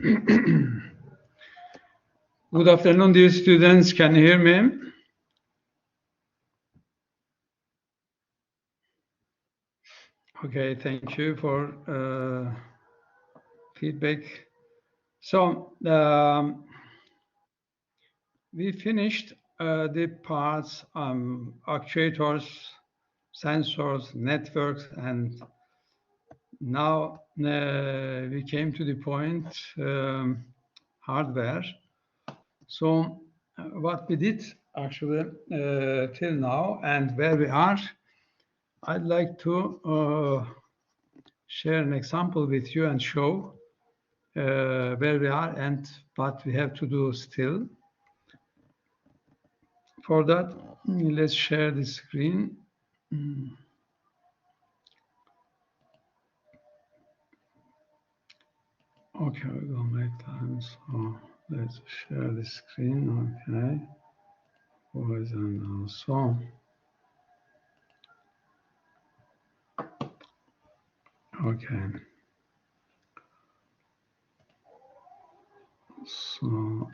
Good afternoon, dear students. Can you hear me? Okay, thank you for feedback. So we finished the parts actuators, sensors, networks, and now we came to the point hardware. So what we did actually till now and where we are, I'd like to share an example with you and show where we are and what we have to do still. For that, let's share the screen. Okay, we go make time. So let's share the screen. Okay. Horizontal. So okay. So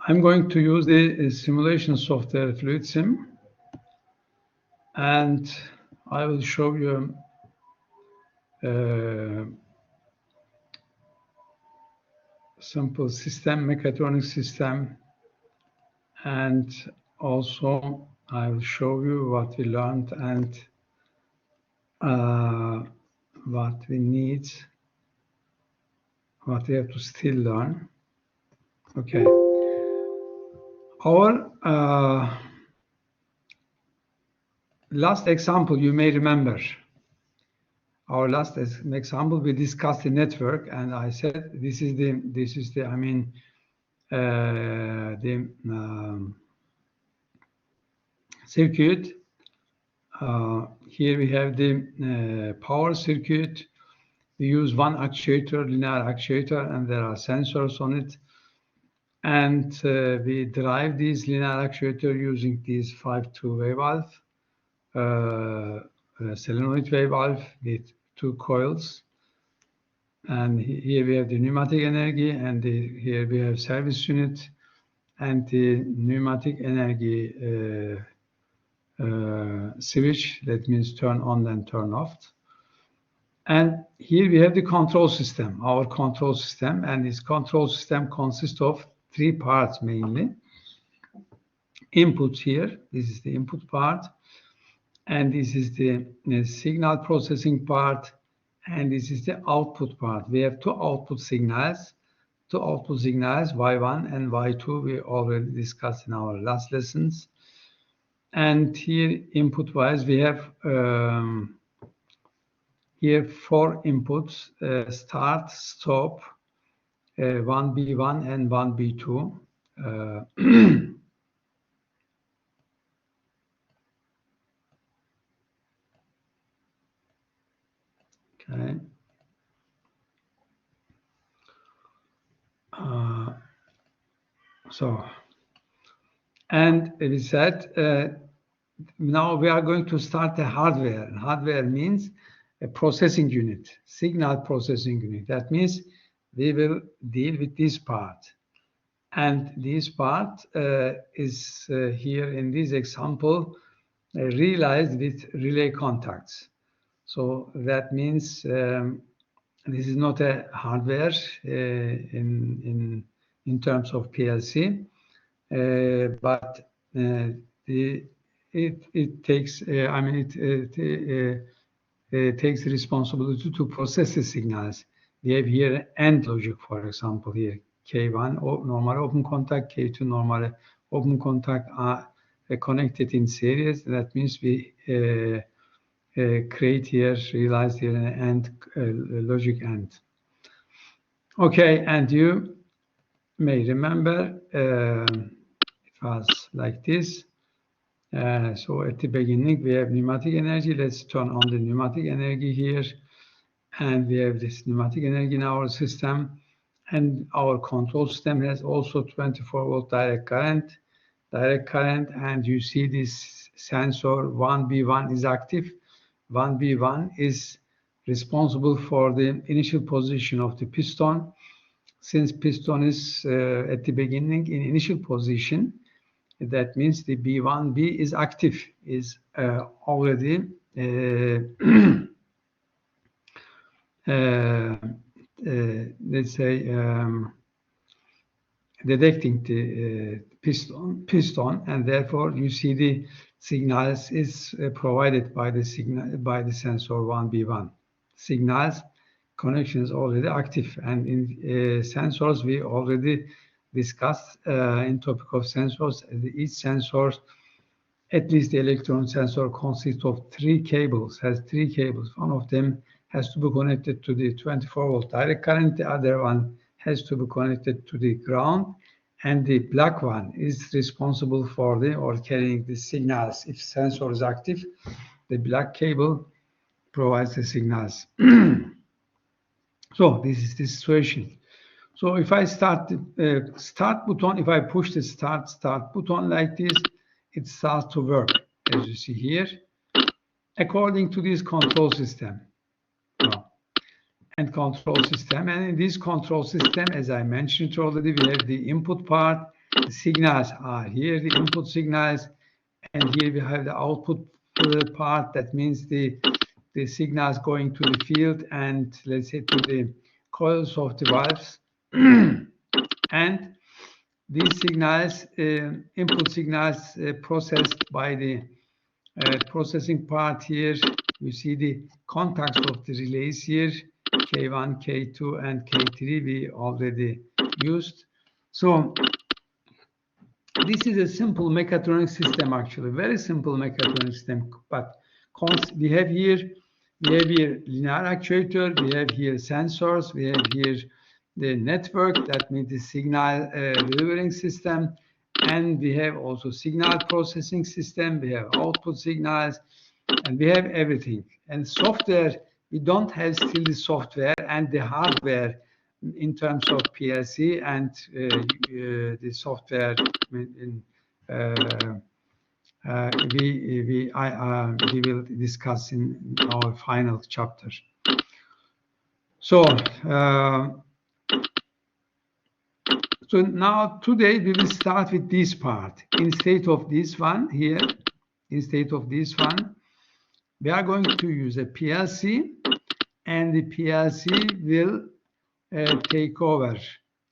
I'm going to use the simulation software FluidSim, and I will show you simple system, mechatronic system, and also I will show you what we learned and what we need, what we have to still learn. Okay. Our last example, you may remember. Our last example, we discussed the network, and I said this is the I mean the circuit. Here we have the power circuit. We use one actuator, linear actuator, and there are sensors on it. And we drive this linear actuator using this 5-2 wave valve, solenoid wave valve with 2 coils. And here we have the pneumatic energy, and here we have service unit, and the pneumatic energy switch, that means turn on and turn off. And here we have the control system, our control system, and this control system consists of 3 parts mainly. Input here, this is the input part, and this is the signal processing part, and this is the output part. We have 2 output signals, Y1 and Y2, we already discussed in our last lessons. And here, input-wise, we have here 4 inputs, start, stop, 1B1 and 1B2. Okay. And we said, now we are going to start the hardware. And hardware means a processing unit, signal processing unit. That means we will deal with this part. And this part is here in this example realized with relay contacts. So that means this is not a hardware in terms of PLC, but it takes it takes responsibility to process the signals. We have here AND logic, for example, here K1 normal open contact, K2 normal open contact are connected in series. That means we create here, realize here an AND logic AND. Okay, and you may remember it was like this. So at the beginning we have pneumatic energy. Let's turn on the pneumatic energy here, and we have this pneumatic energy in our system. And our control system has also 24-volt direct current, and you see this sensor 1B1 is active. 1B1 is responsible for the initial position of the piston. Since piston is at the beginning in initial position, that means the B1B is active, is already let's say detecting the piston, and therefore you see the signals is provided by the sensor 1B1. Signals connection is already active, and in sensors we already discussed in topic of sensors. Each sensor, at least the electron sensor, consists of has three cables. One of them has to be connected to the 24-volt direct current. The other one has to be connected to the ground. And the black one is responsible for carrying the signals. If sensor is active, the black cable provides the signals. So this is the situation. So if I start the start button, if I push the start button like this, it starts to work, as you see here, according to this control system. And control system. And in this control system, as I mentioned already, we have the input part. The signals are here, the input signals, and here we have the output part. That means the signals going to the field and, let's say, to the coils of the valves. And these signals, input signals, processed by the processing part here. You see the contacts of the relays here. K1, K2, and K3 we already used. So this is a simple mechatronic system, actually, very simple mechatronic system. But we have here linear actuator, we have here sensors, we have here the network, that means the signal delivering system, and we have also signal processing system, we have output signals, and we have everything. And software, we don't have still the software and the hardware in terms of PLC and the software. We will discuss in our final chapter. So, so now today we will start with this part. Instead of this one here, we are going to use a PLC, and the PLC will take over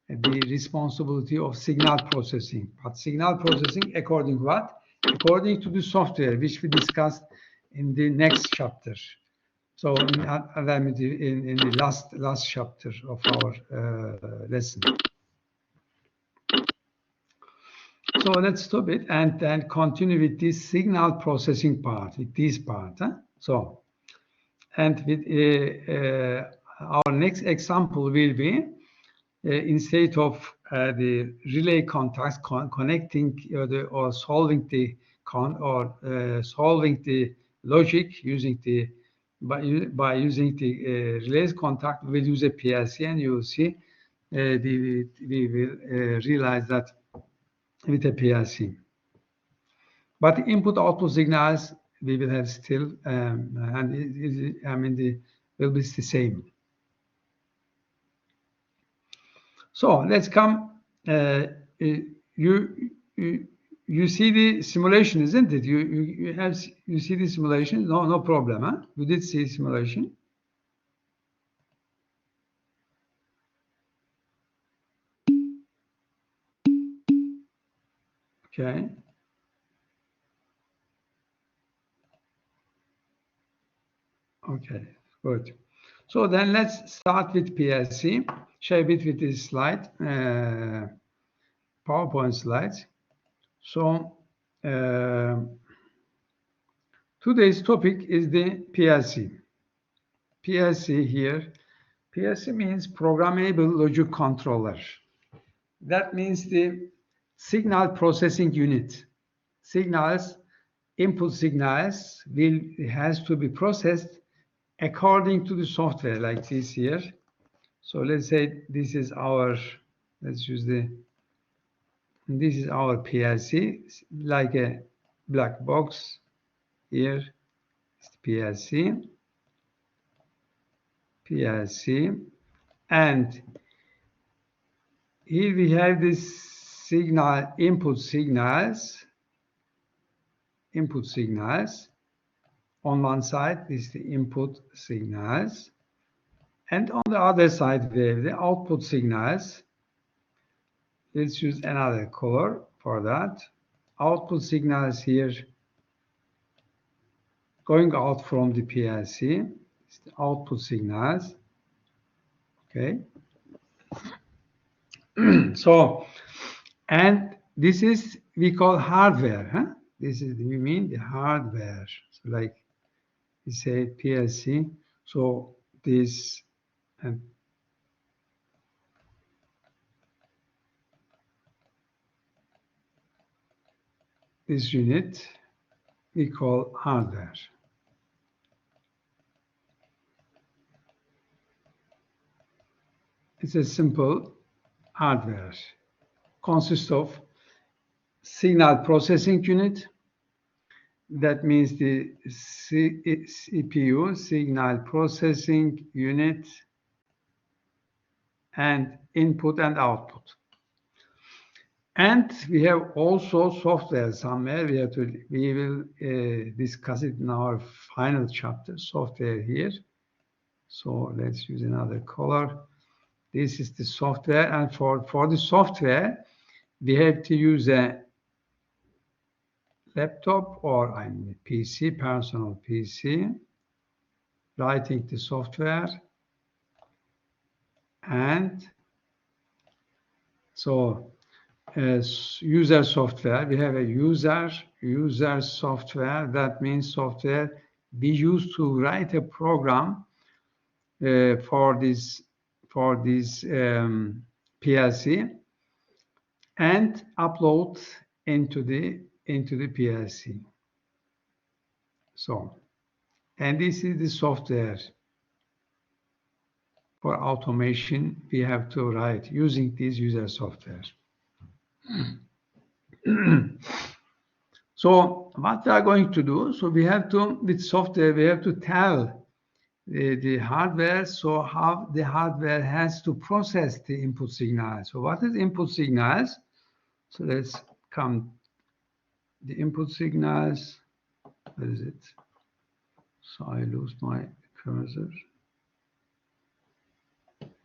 the responsibility of signal processing. But signal processing according to what? According to the software, which we discussed in the next chapter. So in the last chapter of our lesson. So let's stop it and then continue with this signal processing part, with this part. So, and with our next example will be instead of the relay contacts connecting or solving the logic using by using the relays contact, we will use a PLC, and you will see we will realize that with a PLC. But input-output signals we will have still, and will be the same. So let's come. You see the simulation, isn't it? You see the simulation? No problem, huh? You did see simulation. Okay. Okay, good. So then let's start with PLC. Share it with this slide, PowerPoint slides. So today's topic is the PLC. PLC here. PLC means programmable logic controller. That means the signal processing unit. Input signals has to be processed according to the software like this here. So let's say this is our, let's use this is our PLC, like a black box. Here is the PLC, and here we have this signal, input signals. On one side, this is the input signals, and on the other side we have the output signals. Let's use another color for that. Output signals here going out from the PLC. It's the output signals. Okay. So, and this is we call hardware. Huh? This is we mean the hardware. So like we say PLC. So this and this unit we call hardware. It's a simple hardware. Consists of signal processing unit. That means the CPU, signal processing unit, and input and output. And we have also software somewhere. We will discuss it in our final chapter, software here. So let's use another color. This is the software, and for the software, we have to use a laptop or I mean PC, personal PC, writing the software, and so as user software, we have a user software. That means software we use to write a program for this PLC and upload into the PLC. So, and this is the software for automation we have to write using this user software. So what we are going to do, so we have to, with software, we have to tell the hardware, so how the hardware has to process the input signals. So what is input signals? So let's come, the input signals, where is it? So I lose my cursor.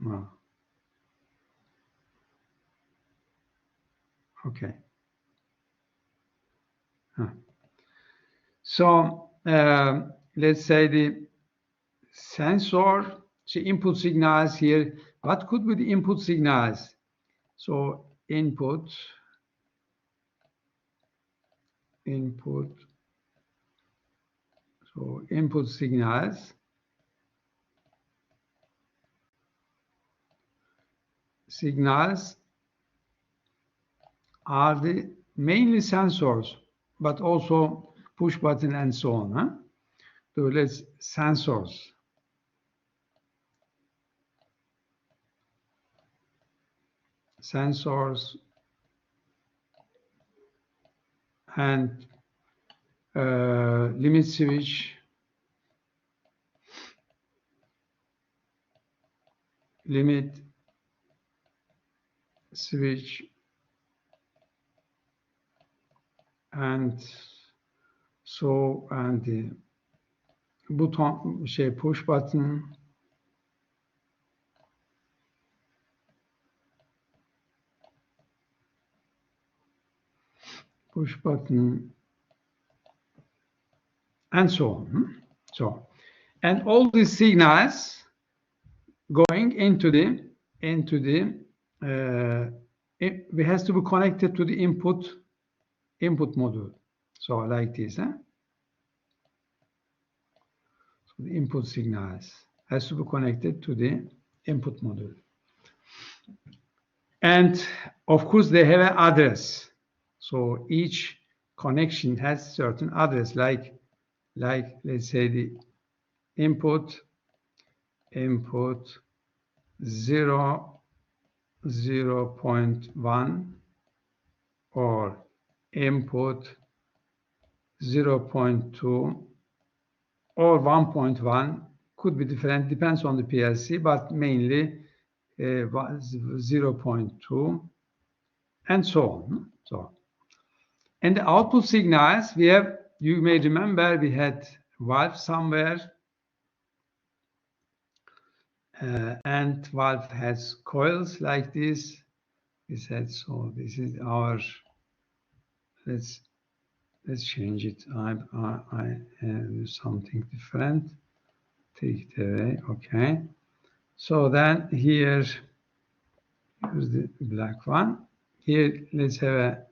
Oh. Okay. So let's say the sensor, so input signals here. What could be the input signals? So input. So input signals. Signals are the mainly sensors, but also push button and so on. Huh? So let's sensors. Sensors and limit switch, and so, and the button, say push button, and so on. So, and all these signals going into the it has to be connected to the input module. So like this, huh? So the input signals has to be connected to the input module. And of course they have an address. So each connection has certain address, like let's say the input 0.1 or input 0.2 or 1.1, could be different, depends on the PLC, but mainly 0.2 and so on. And the output signals, we have, you may remember we had valve somewhere, and valve has coils like this. We said, so this is our, let's change it. I do something different. Take it away, okay. So then here's the black one. Here, let's have a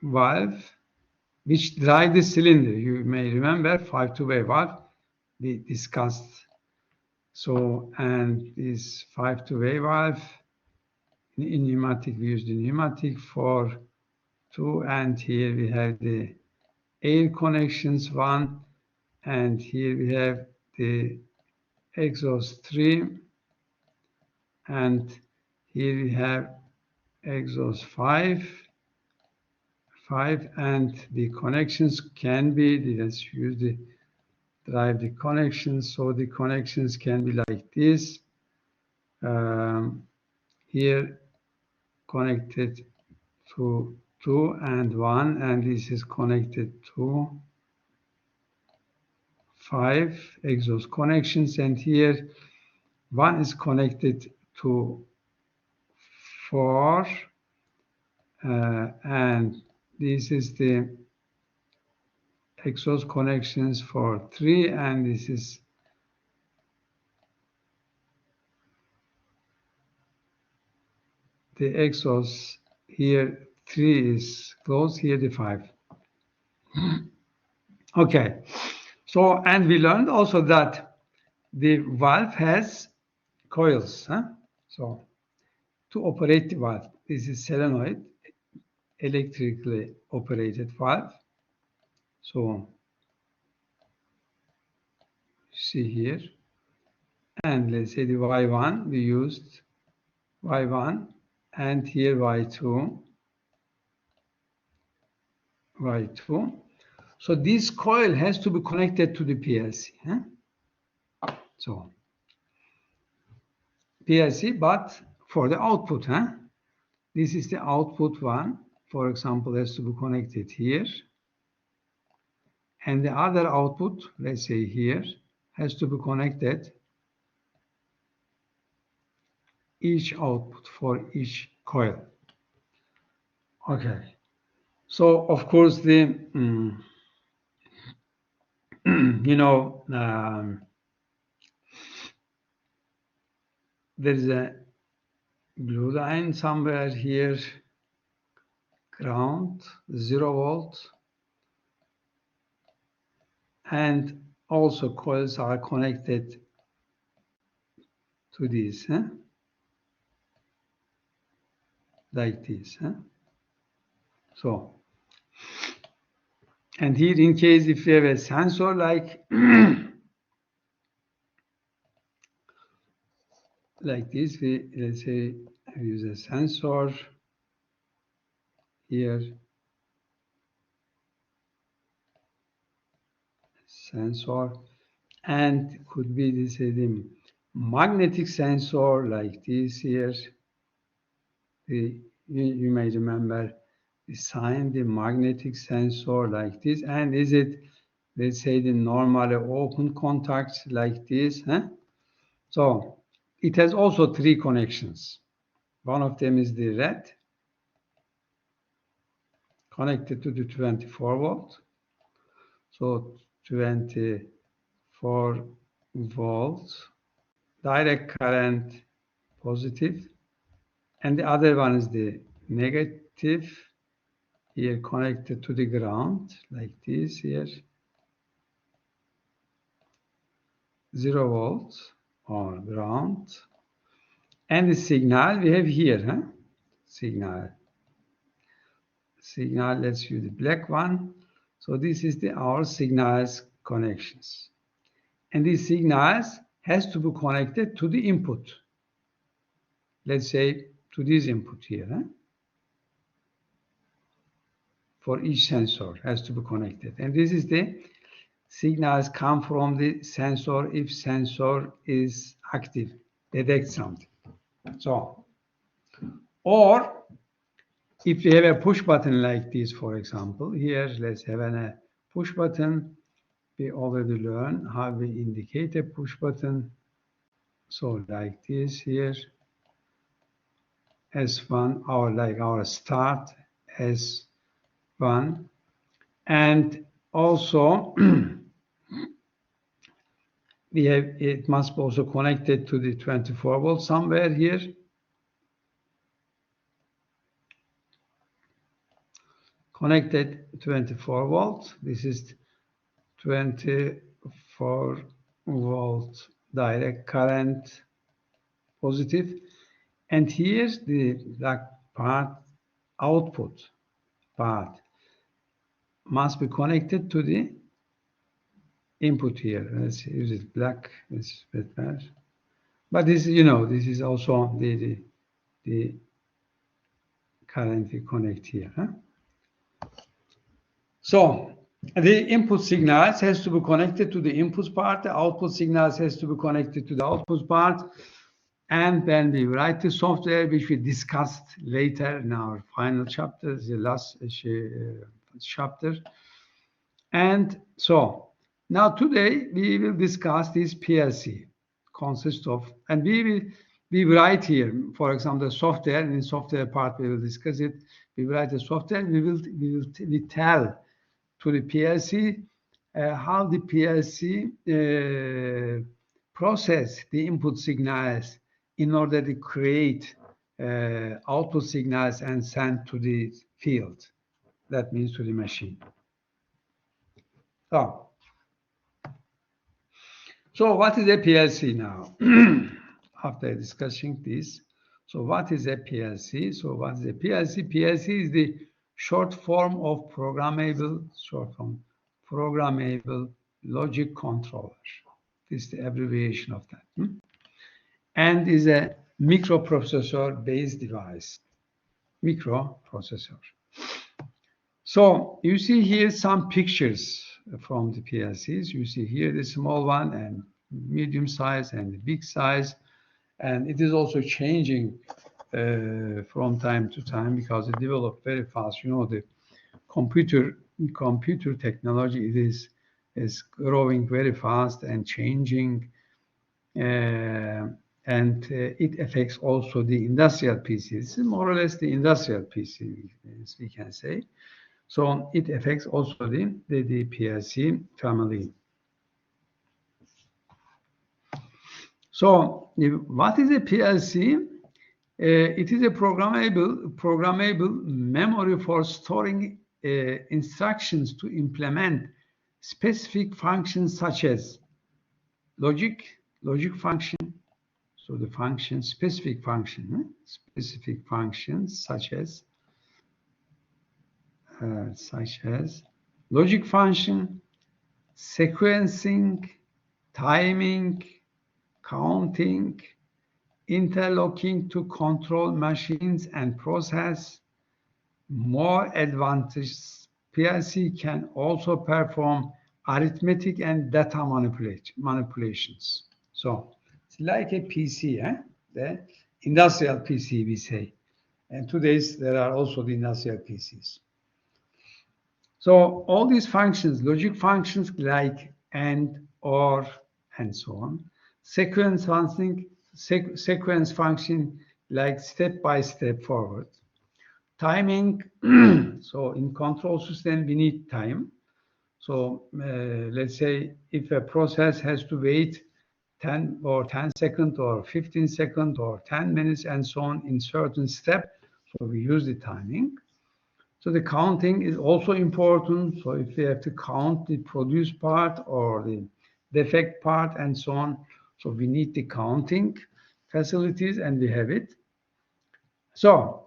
valve which drive the cylinder. You may remember 5-way valve we discussed. So, and this 5-way valve in pneumatic, we use the pneumatic for 2, and here we have the air connections 1, and here we have the exhaust 3, and here we have exhaust 5, and the connections can be, let's use the drive the connections, so the connections can be like this. Here connected to 2 and 1, and this is connected to 5 exhaust connections, and here 1 is connected to 4, and this is the exhaust connections for 3, and this is the exhaust. Here 3 is closed, here the 5. Okay, so, and we learned also that the valve has coils. So to operate the valve, this is solenoid, electrically operated valve. So see here, and let's say the Y1, we used Y1, and here Y2. So this coil has to be connected to the PLC. So PLC, but for the output. This is the output one, for example, has to be connected here. And the other output, let's say here, has to be connected, each output for each coil. Okay. So, of course, the, there is a blue line somewhere here, ground, 0 volt. And also coils are connected to this, like this. So, and here in case if you have a sensor like like this, we, let's say, use a sensor here, sensor, and could be this the magnetic sensor like this here. You may remember the sign, the magnetic sensor like this, and is it, let's say, the normally open contacts like this. So it has also 3 connections. One of them is the red, connected to the 24 volt. So 24 volts, direct current, positive. And the other one is the negative, here connected to the ground, like this here. 0 volts or ground. And the signal we have here, signal, let's use the black one. So this is our signals connections. And these signals has to be connected to the input. Let's say to this input here. For each sensor has to be connected. And this is the signals come from the sensor if sensor is active, detect something. So, or if we have a push button like this, for example, here let's have a push button. We already learned how we indicate a push button. So like this here, S1, our start S1, and also we have, it must be also connected to the 24 volt somewhere here. Connected 24 volt. This is 24 volt direct current positive. And here's the black part, output part must be connected to the input here. Let's use it black. It's better. But this, this is also the current we connect here. So the input signals has to be connected to the input part. The output signals has to be connected to the output part. And then we write the software, which we discussed later in our final chapter, the last chapter. And so now today we will discuss this PLC consists of, and we write here, for example, the software. In the software part we will discuss it. We write the software. We tell to the PLC how the PLC process the input signals in order to create output signals and send to the field. That means to the machine. So what is a PLC now? After discussing this, so what is a PLC? So what is a PLC? PLC is the short form of programmable logic controller. This is the abbreviation of that. And is a microprocessor-based device. Microprocessor. So you see here some pictures from the PLCs. You see here the small one and medium size and the big size. And it is also changing from time to time because it developed very fast. The computer technology is growing very fast and changing. And it affects also the industrial PCs. This is more or less the industrial PC, as we can say. So it affects also the PLC family. So what is a PLC? It is a programmable memory for storing instructions to implement specific functions such as logic function. So the function, specific functions such as logic function, sequencing, timing, counting, interlocking to control machines and process. More advanced PLC can also perform arithmetic and data manipulations. So it's like a PC, the industrial PC we say. And today there are also the industrial PCs. So all these functions, logic functions like AND, OR, and so on. Sequence function like step-by-step forward. Timing, so in control system we need time. So let's say if a process has to wait 10 seconds or 15 seconds or 10 minutes and so on in certain step, so we use the timing. So the counting is also important. So if we have to count the produce part or the defect part and so on, so we need the counting facilities and we have it. So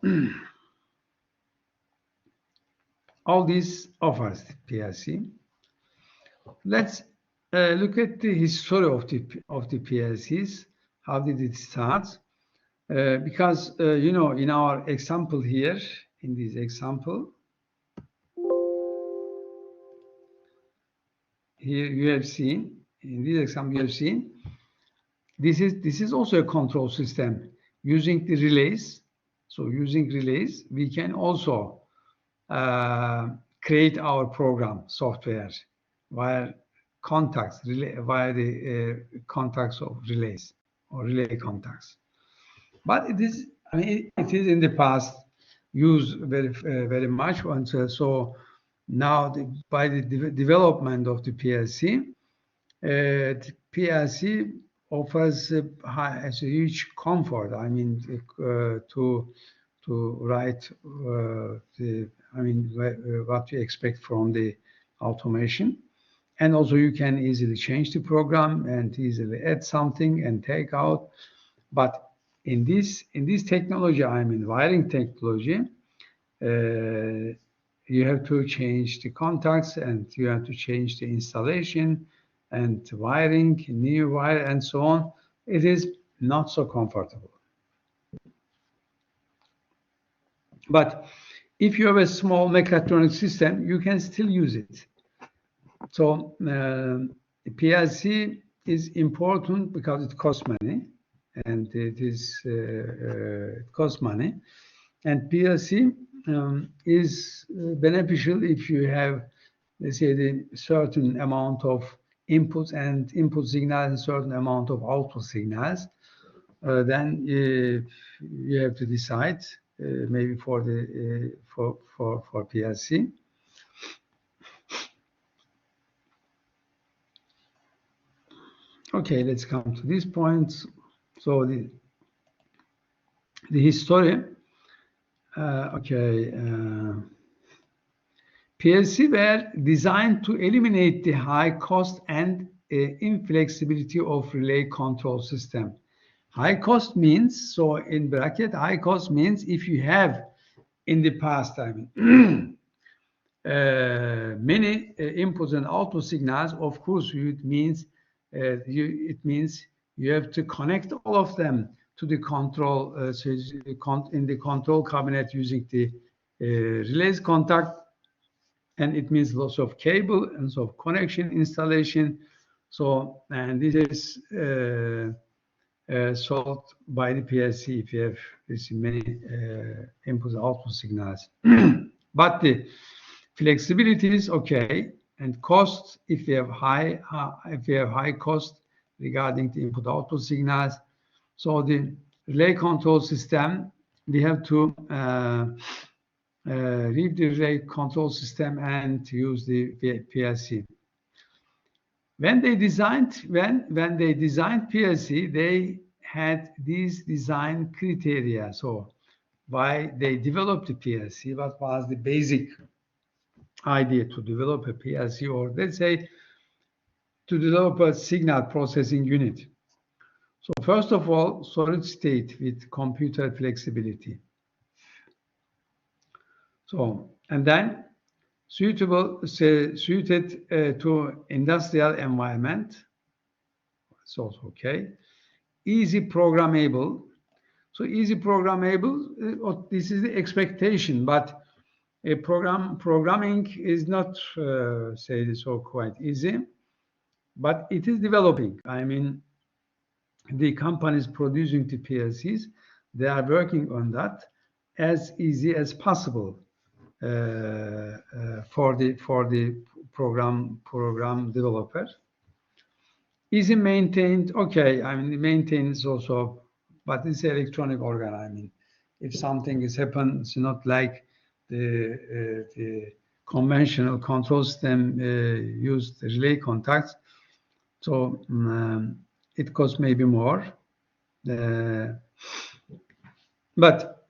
all these offers PLC. Let's look at the history of the PLCs. How did it start? Because you know, in our example here, in this example, here you have seen, in this example you have seen, this is also a control system using the relays. So using relays, we can also create our program software via contacts, via the contacts of relays or relay contacts. But it is, I mean, it is in the past used very much. And so now, by the development of the PLC offers a huge comfort. I mean, to write what we expect from the automation, and also you can easily change the program and easily add something and take out. But in this technology, I mean wiring technology, you have to change the contacts and you have to change the installation and wiring, new wire, and so on. It is not so comfortable. But if you have a small mechatronic system, you can still use it. So PLC is important because it costs money, and it costs money. And PLC is beneficial if you have, let's say, the certain amount of inputs and input signals and certain amount of output signals. Then you have to decide maybe for the for PLC. Okay, let's come to this point. So the history. PLC were designed to eliminate the high cost and inflexibility of relay control system. High cost means, so in bracket, high cost means if you have in the past, I mean, many inputs and output signals, of course, it means you have to connect all of them to the control, in the control cabinet using the relays contact, and it means lots of cable and so connection installation. So, and this is solved by the PLC if you have this many input and output signals. But the flexibility is okay, and cost, if you have high cost regarding the input output signals. So the relay control system, we have to leave the relay control system and use the PLC. When they designed PLC, they had these design criteria. So why they developed the PLC? What was the basic idea to develop a PLC, or let's say to develop a signal processing unit? So first of all, solid state with computer flexibility. So, and then suited to industrial environment. It's also okay. Easy programmable. So easy programmable, this is the expectation, but a programming is not say so quite easy, but it is developing. I mean, the companies producing the PLCs, they are working on that as easy as possible for the program developer. Easy maintained. Okay, I mean, maintenance also, but it's an electronic organ. I mean, if something is happened, it's not like the conventional control system used relay contacts. So it costs maybe more, but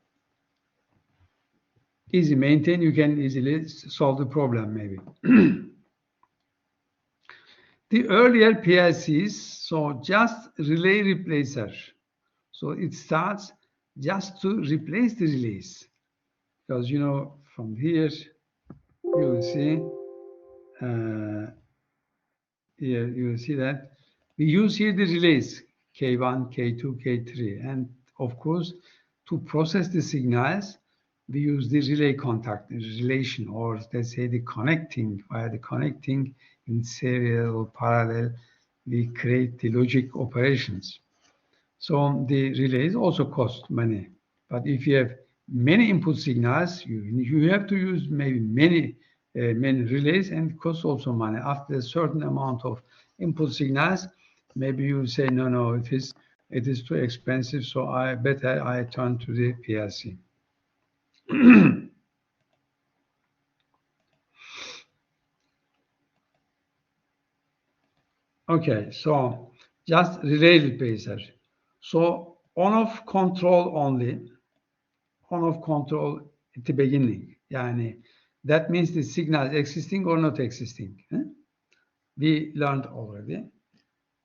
easy maintain, you can easily solve the problem maybe. The earlier PLCs, so just relay replacer. So it starts just to replace the relays. Because, you know, from here, you will see here you will see that we use here the relays K1, K2, K3, and of course to process the signals we use the relay contact relation, or let's say the connecting. Via the connecting in serial or parallel, we create the logic operations. So the relays also cost money, but if you have many input signals, you have to use maybe many relays, and it costs also money. After a certain amount of input signals, maybe you say no, it is too expensive, so I turn to the PLC. Okay, so just relay replacer. So on-off control only, on-off control at the beginning. Yani that means the signal is existing or not existing. We learned already.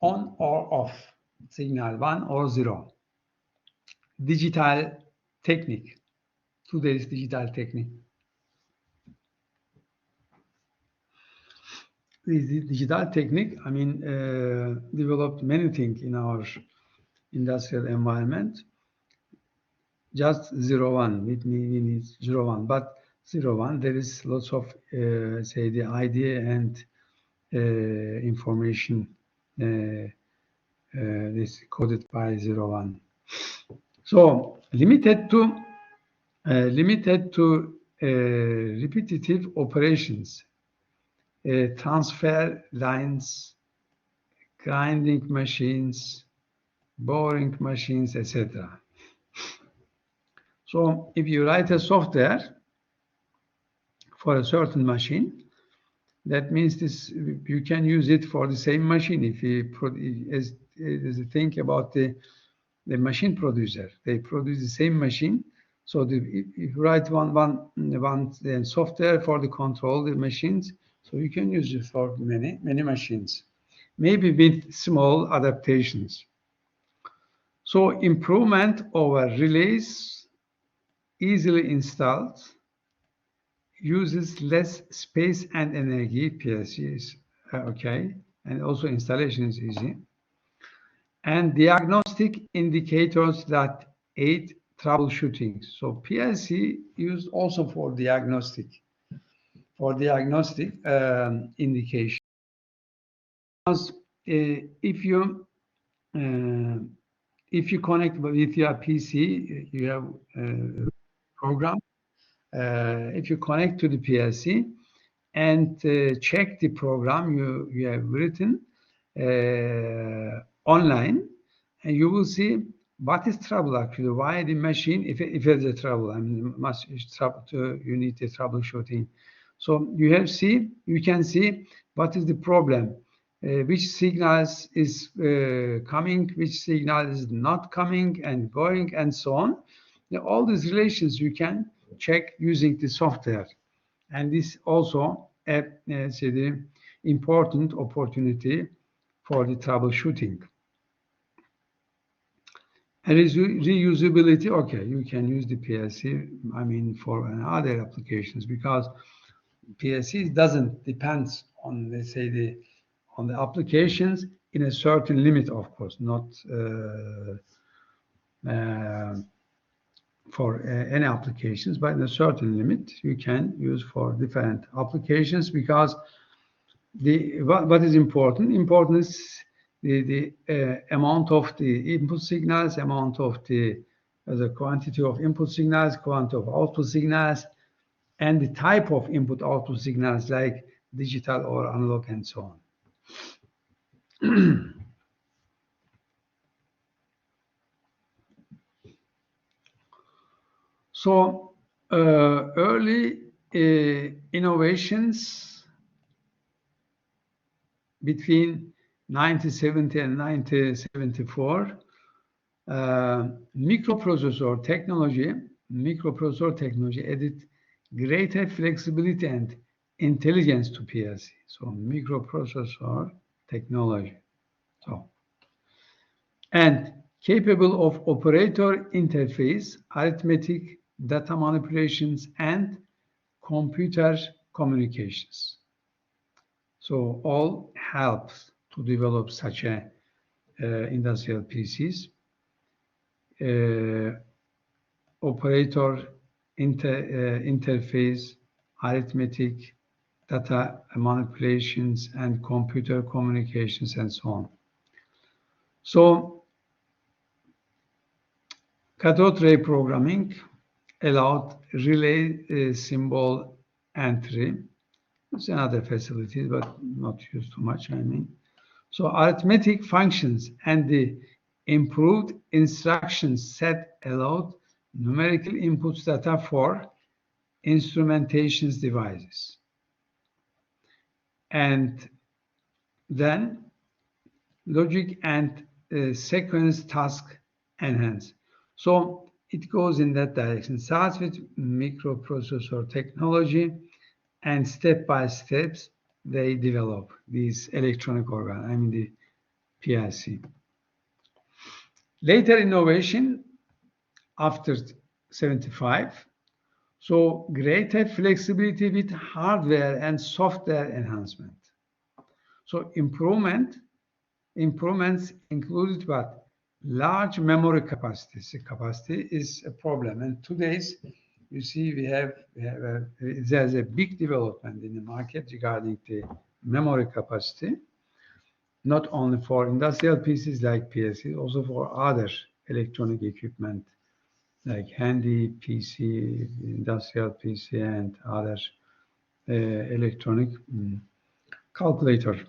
On or off, signal 1 or 0. Digital technique. Today's digital technique. This digital technique, I mean, developed many things in our industrial environment. Just 0-1, we need 0-1, but 0-1, there is lots of, say, the idea and information is coded by 0-1. So limited to repetitive operations, transfer lines, grinding machines, boring machines, etc. So if you write a software for a certain machine, that means this you can use it for the same machine. If you think about the machine producer, they produce the same machine. So if you write one software for the control the machines, so you can use it for many machines, maybe with small adaptations. So improvement over relays, easily installed, uses less space and energy. PLC is okay, and also installation is easy. And diagnostic indicators that aid troubleshooting. So PLC used also for diagnostic indication. Because if you connect with your PC, you have a program. If you connect to the PLC and check the program you have written online, and you will see what is trouble actually, why the machine, if there's a trouble, I mean, you need the troubleshooting. So you can see what is the problem, which signals is coming, which signal is not coming and going, and so on. Now, all these relations you can check using the software, and this also the important opportunity for the troubleshooting. And reusability, okay, you can use the PLC, I mean, for other applications, because PLC doesn't depend on, let's say, on the applications in a certain limit, of course, not for any applications, but in a certain limit you can use for different applications, because what is important is the amount of the input signals, amount of the quantity of input signals, quantity of output signals, and the type of input output signals like digital or analog and so on. So early innovations between 1970 and 1974, microprocessor technology added greater flexibility and intelligence to PLC. So microprocessor technology. So, and capable of operator interface, arithmetic, data manipulations, and computer communications. So all helps to develop such a industrial PCs. Operator interface, arithmetic, data manipulations, and computer communications, and so on. So cathode ray programming allowed relay symbol entry. It's another facility, but not used too much, I mean. So arithmetic functions and the improved instruction set allowed numerical inputs data for instrumentation devices. And then logic and sequence task enhance. So it goes in that direction. It starts with microprocessor technology, and step by steps they develop these electronic organs, I mean the PLC. Later innovation after 75, so greater flexibility with hardware and software enhancement. So improvements included what? Large memory capacity. So capacity is a problem, and today's you see there's a big development in the market regarding the memory capacity, not only for industrial PCs like PLC, also for other electronic equipment like handy PC, industrial PC, and other electronic calculator.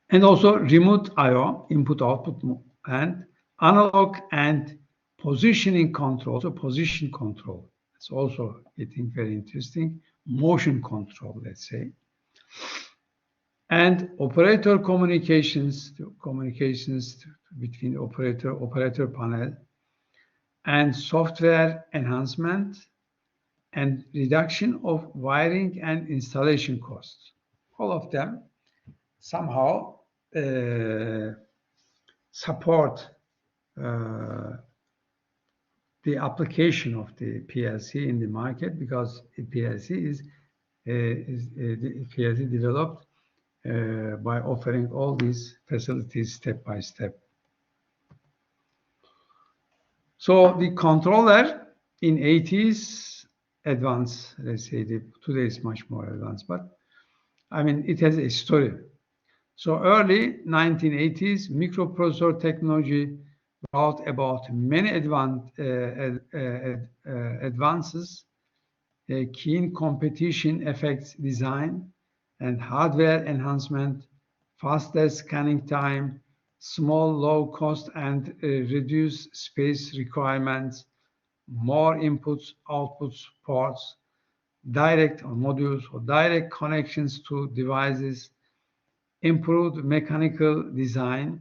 And also remote I/O, input-output, and analog and positioning control, so position control. It's also getting very interesting. Motion control, let's say. And operator communications between operator panel, and software enhancement and reduction of wiring and installation costs. All of them somehow support the application of the PLC in the market, because the PLC is PLC developed by offering all these facilities step by step. So the controller in 80s advanced, let's say today is much more advanced, but I mean it has a story. So early 1980s microprocessor technology brought about many advances, keen competition effects design and hardware enhancement, faster scanning time, small low cost and reduced space requirements, more inputs, outputs, ports, direct or modules or direct connections to devices, improved mechanical design,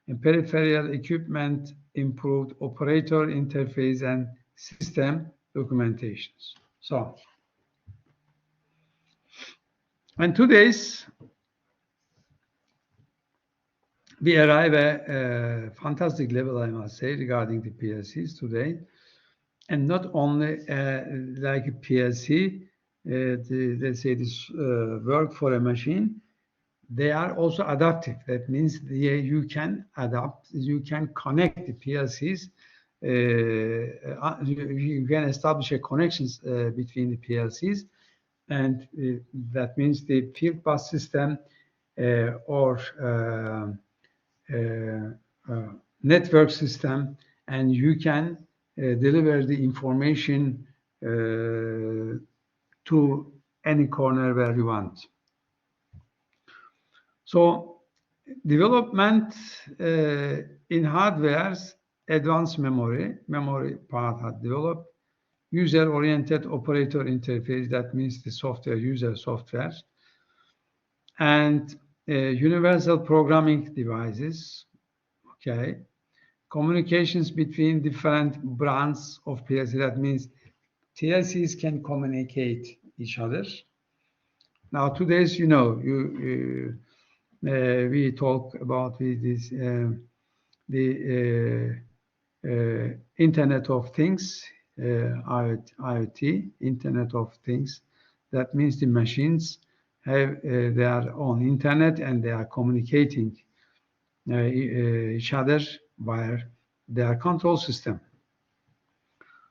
and peripheral equipment, improved operator interface and system documentations. So, and today's we arrive at a fantastic level, I must say, regarding the PLCs today. And not only like a PLC, let's say this work for a machine, they are also adaptive. That means you can adapt, you can connect the PLCs, you can establish a connections between the PLCs, and that means the field bus system or network system, and you can deliver the information to any corner where you want. So development in hardware's advanced memory part had developed, user-oriented operator interface, that means the software, user software, and universal programming devices, okay, communications between different brands of PLC, that means PLCs can communicate each other. Now today's, you know, we talk about this the Internet of Things, IoT, Internet of Things. That means the machines have their own internet and they are communicating each other via their control system.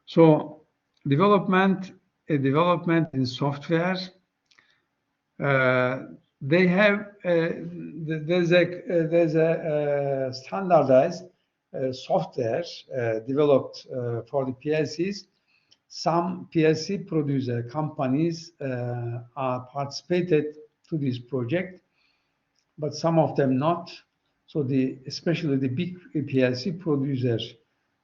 So development in software, they have there's a standardized software developed for the PLCs. Some PLC producer companies are participated to this project, but some of them not. So especially the big PLC producers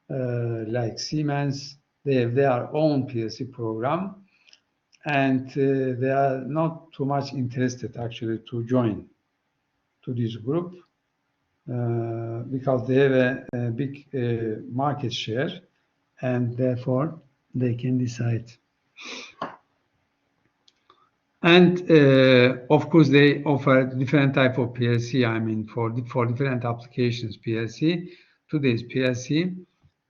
like Siemens, they have their own PLC program, and they are not too much interested actually to join to this group because they have a big market share, and therefore they can decide. And of course, they offer different type of PLC. I mean, for different applications, PLC. Today's PLC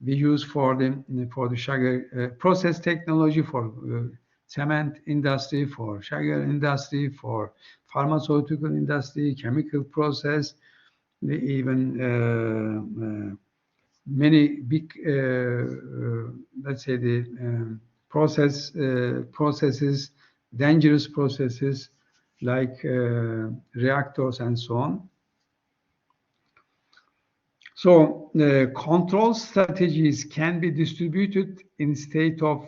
we use for the sugar process technology, for cement industry, for sugar industry, for pharmaceutical industry, chemical process, even many big, let's say the processes, dangerous processes like reactors and so on. So control strategies can be distributed instead of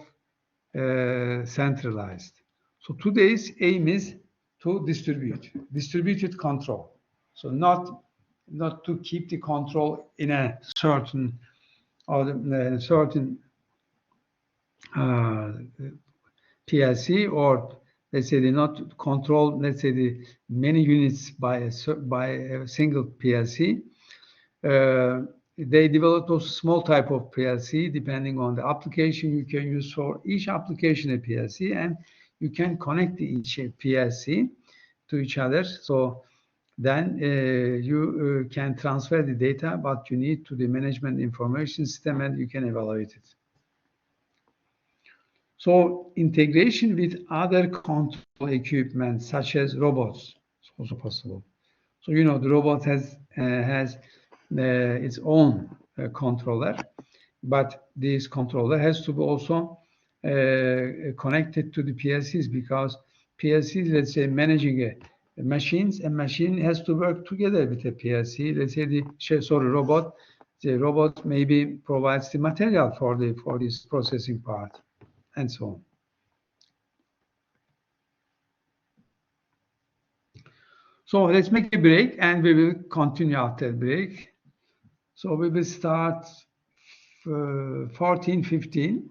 centralized. So today's aim is to distributed control. So not to keep the control in a certain PLC, or let's say they not control, let's say the many units by a single PLC. They develop those small type of PLC depending on the application you can use for each application a PLC, and you can connect each PLC to each other. So then you can transfer the data, but you need to the management information system and you can evaluate it. So integration with other control equipment such as robots is also possible. So the robot has its own controller, but this controller has to be also connected to the PLCs, because PLCs, let's say, managing machines, a machine has to work together with a PLC. Let's say the robot maybe provides the material for this processing part, and so on. So let's make a break and we will continue after break. So we will start 14:15.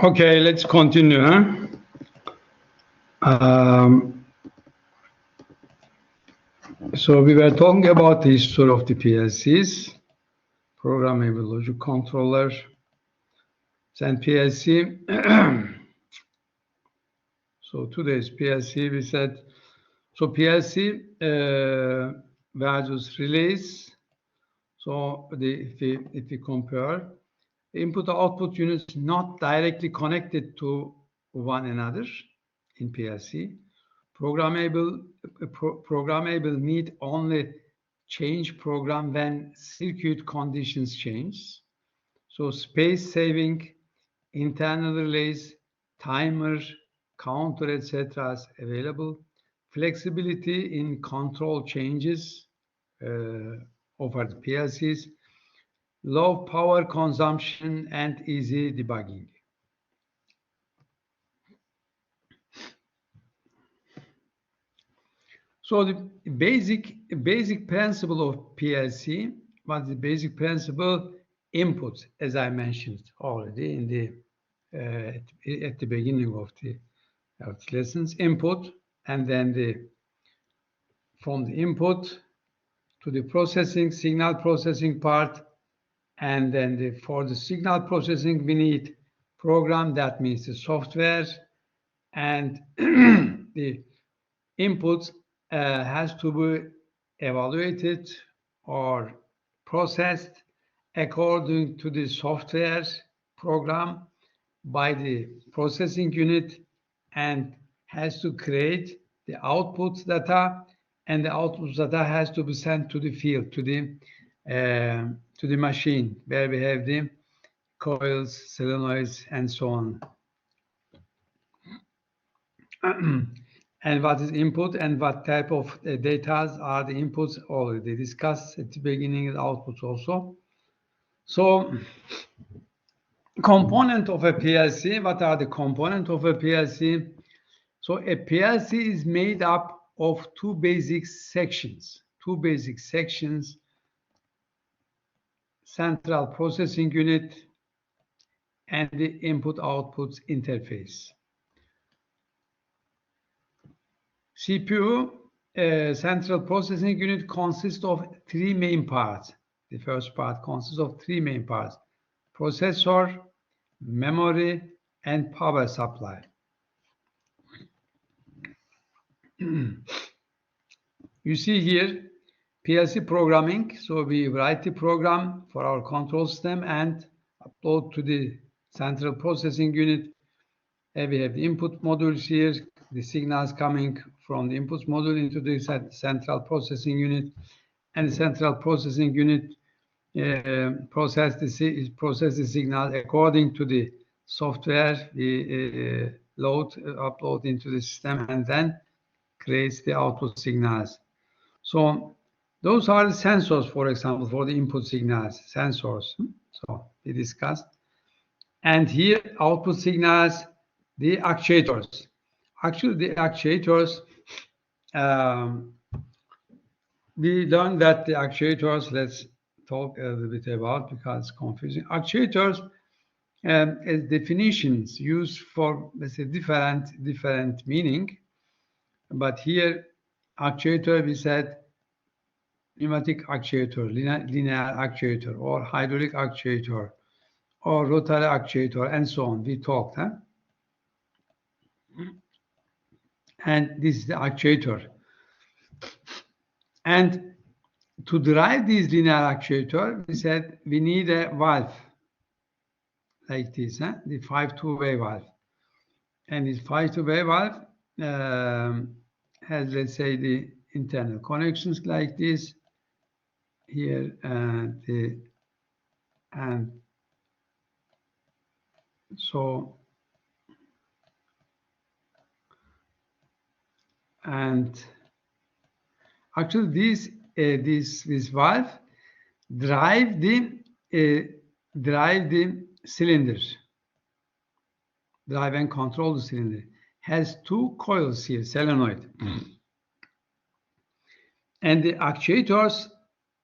Okay, let's continue. So we were talking about the history of the PLCs, programmable logic controller, and PLC. So today's PLC, we said, so PLC values relays. So if we compare, input-output units not directly connected to one another in PLC. Programmable need only change program when circuit conditions change. So space saving, internal relays, timer, counter, etc. is available. Flexibility in control changes over the PLCs. Low power consumption and easy debugging. So the basic principle of PLC, what the basic principle? Input, as I mentioned already in the at the beginning of the lessons. Input, and then from the input to the processing, signal processing part, and then for the signal processing we need program, that means the software, and the input has to be evaluated or processed according to the software program by the processing unit, and has to create the output data, and the output data has to be sent to the field, to the machine where we have the coils, solenoids, and so on. And what is input and what type of data are the inputs already discussed at the beginning, of the outputs also. So component of a PLC, what are the components of a PLC? So a PLC is made up of two basic sections, central processing unit and the input-output interface. CPU, central processing unit, consists of three main parts. The first part consists of three main parts: processor, memory, and power supply. You see here PLC programming. So we write the program for our control system and upload to the central processing unit. And we have the input modules here, the signals coming from the input module into the central processing unit, and the central processing unit process the signal according to the software, the upload into the system, and then creates the output signals. So those are the sensors, for example, for the input signals, sensors. So we discussed. And here, output signals, the actuators. Actually, the actuators, we learned that the actuators, let's talk a little bit about, because it's confusing. Actuators, as definitions used for, let's say, different meaning. But here, actuator, we said pneumatic actuator, linear actuator, or hydraulic actuator, or rotary actuator, and so on. We talked, huh? And this is the actuator. And to drive this linear actuator, we said we need a valve like this, huh? The 5-2-way valve. And this 5-2-way valve has, let's say, the internal connections like this here, and so, and actually this valve drive the cylinder, drive and control the cylinder. Has two coils here, solenoid. And the actuators,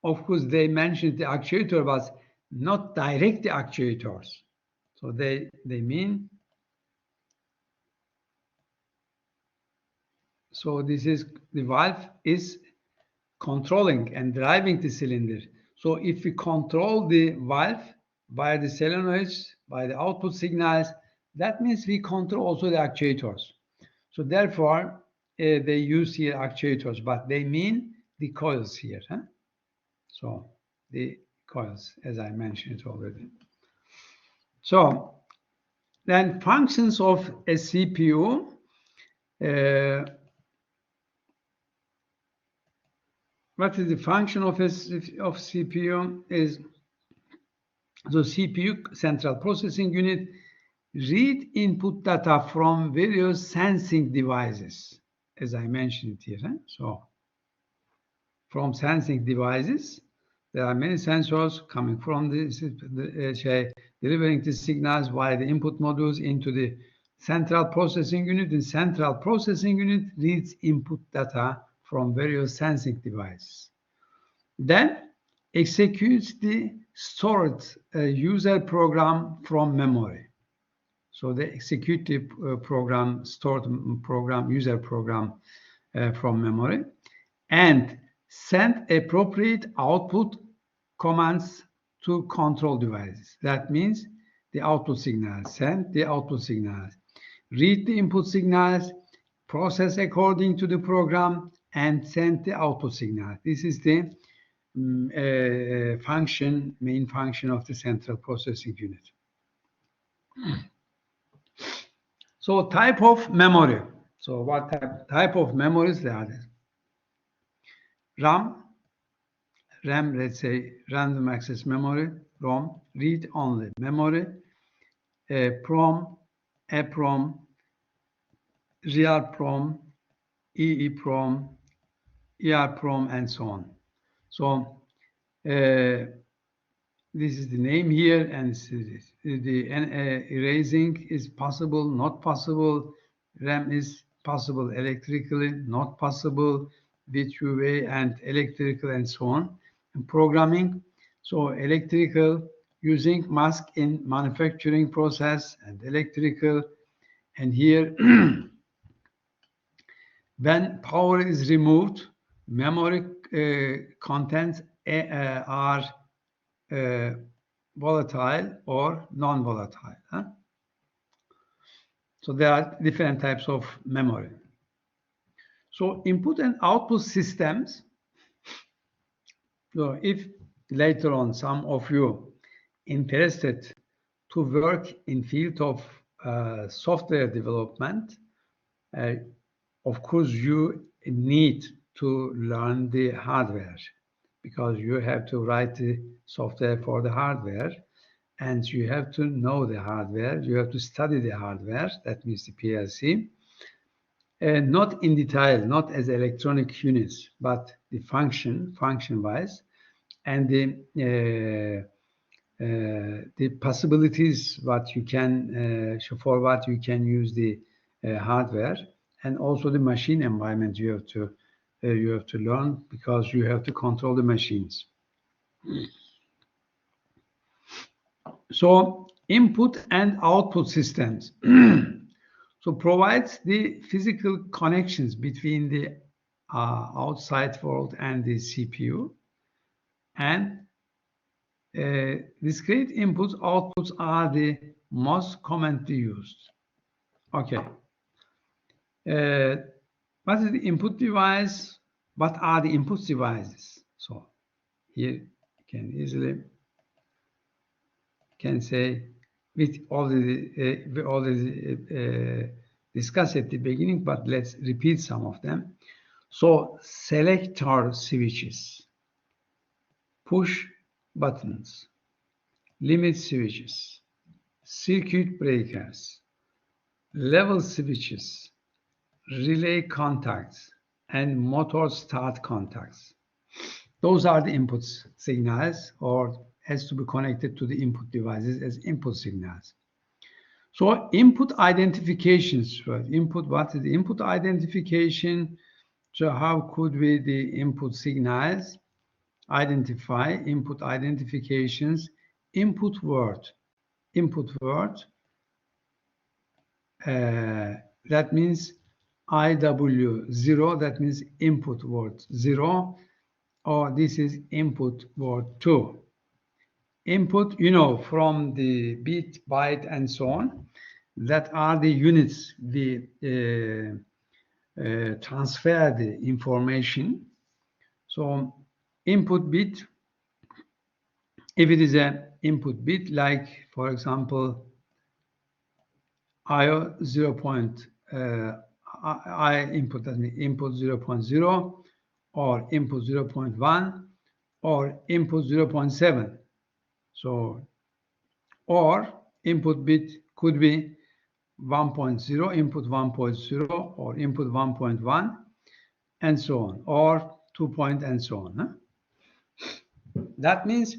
of course, they mentioned the actuator was not direct actuators. So they mean So this is the valve is controlling and driving the cylinder. So if we control the valve by the solenoids, by the output signals, that means we control also the actuators. So therefore, they use here actuators, but they mean the coils here. Huh? So the coils, as I mentioned already. So then functions of a CPU. What is the function of CPU is the CPU, central processing unit, read input data from various sensing devices, as I mentioned here. Huh? So from sensing devices, there are many sensors coming from delivering the signals via the input modules into the central processing unit. The central processing unit reads input data from various sensing devices. Then executes the stored user program from memory. So they execute the program, stored program, user program from memory, and send appropriate output commands to control devices. That means the output signals, send the output signals, read the input signals, process according to the program, and send the output signal. This is the main function of the central processing unit. So type of memory. So what type of memories there are? RAM, let's say random access memory, ROM, read-only memory, PROM, EPROM, RealPROM, EEPROM, ERPROM, and so on. So this is the name here, and the erasing is possible, not possible. RAM is possible electrically, not possible with UV and electrical and so on. And programming, so electrical using mask in manufacturing process and electrical. And here, when power is removed, memory contents are volatile or non-volatile. Huh? So there are different types of memory. So input and output systems. So if later on some of you interested to work in field of software development, of course you need to learn the hardware, because you have to write the software for the hardware, and you have to know the hardware, you have to study the hardware, that means the PLC, and not in detail, not as electronic units, but the function-wise, and the possibilities what you can for what you can use the hardware, and also the machine environment you have to learn, because you have to control the machines. So input and output systems. So provides the physical connections between the outside world and the CPU, and discrete inputs, outputs are the most commonly used. Okay. What is the input device? What are the input devices? So here you can easily say, we already discussed at the beginning, but let's repeat some of them. So selector switches, push buttons, limit switches, circuit breakers, level switches, relay contacts, and motor start contacts. Those are the input signals, or has to be connected to the input devices as input signals. So input identifications, right? What is the input identification? So how could we the input signals identify? Input identifications, input word, that means IW0, that means input word 0, or this is input word 2. Input, you know, from the bit, byte, and so on, that are the units we transfer the information. So input bit, if it is an input bit, like, for example, IO 0. I input, that means input 0.0, or input 0.1, or input 0.7. So, or input bit could be 1.0, input 1.0, or input 1.1, and so on, or 2 point, and so on. Huh? That means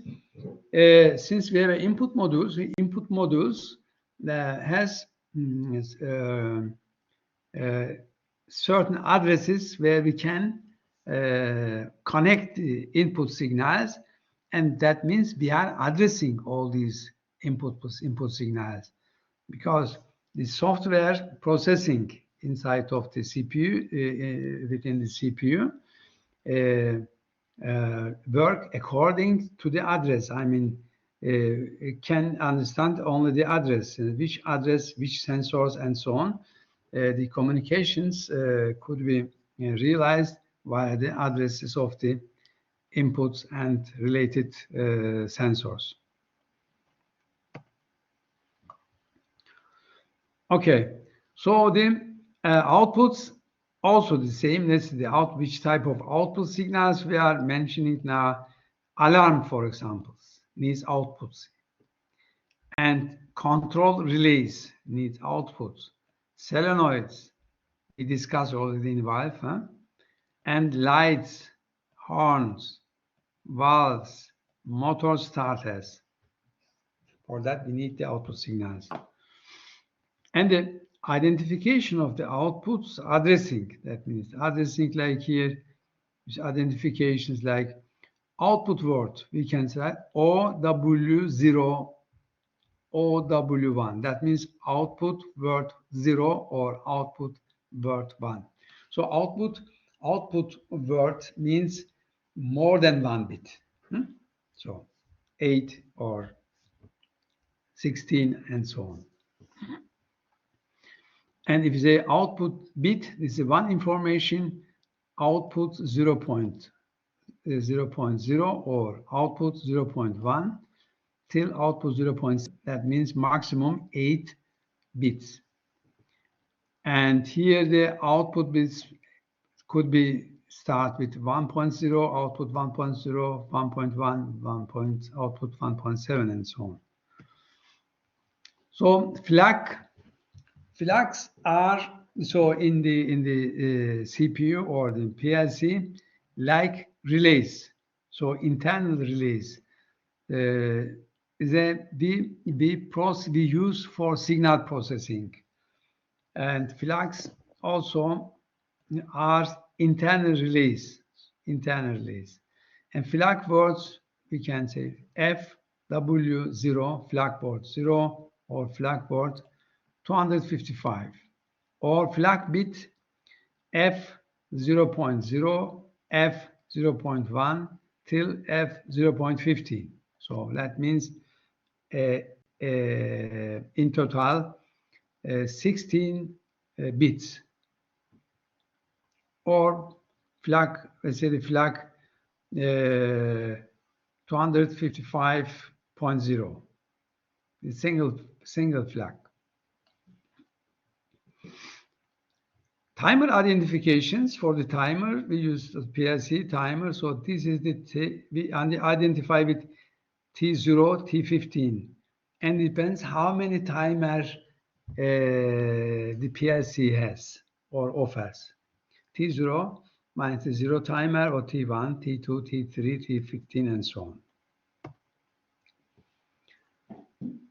since we have input modules, has certain addresses where we can connect the input signals, and that means we are addressing all these input signals, because the software processing inside of the CPU, within the CPU, work according to the address. I mean, it can understand only the address, which address, which sensors, and so on. The communications could be realized via the addresses of the inputs and related sensors. Okay, so the outputs also the same. That's the which type of output signals we are mentioning now. Alarm, for example, needs outputs, and control relays need outputs. Solenoids, we discussed already in valve, huh? And lights, horns, valves, motor starters. For that, we need the output signals. And the identification of the outputs, addressing, that means addressing, like here, which identifications like output word, we can say OW0, OW1. That means output word 0 or output word 1. So output word means more than 1 bit. So 8 or 16 and so on. And if you say output bit, this is one information, output 0.0 or output 0.1 till output 0.6. That means maximum 8 bits. And here the output bits could be start with 1.0, output 1.0, 1.1, output 1.7, and so on. So flags are, so in the CPU or the PLC, like relays. So internal relays we use for signal processing, and flags also are internal relays. And flag words, we can say FW0, flag word 0, or flag word 255, or flag bit F0.0, F0.1 till F0.15. So that means in total 16 bits. Or flag, let's say the flag 255.0, the single flag. Timer identifications. For the timer, we use the PLC timer. So this is we identify with T0, T15, and it depends how many timers the PLC has or offers. T0 means the 0 timer, or T1, T2, T3, T15, and so on.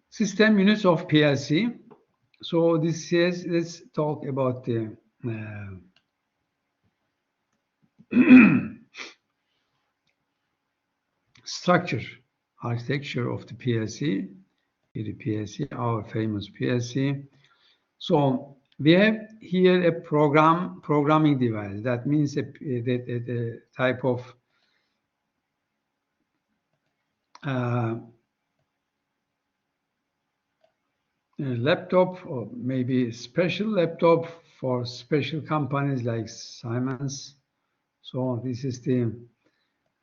System units of PLC. So this is, let's talk about the structure, architecture of the PLC. The PLC, our famous PLC. So We have here a programming device. That means a type of a laptop, or maybe a special laptop for special companies like Siemens. So this is the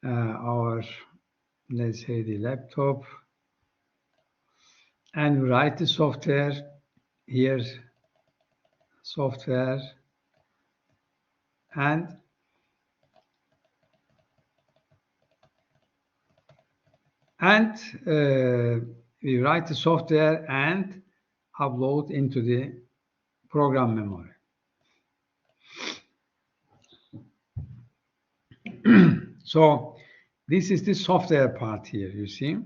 our, let's say, the laptop, and we write the software here, software, and we write the software and upload into the program memory. So this is the software part here, you see.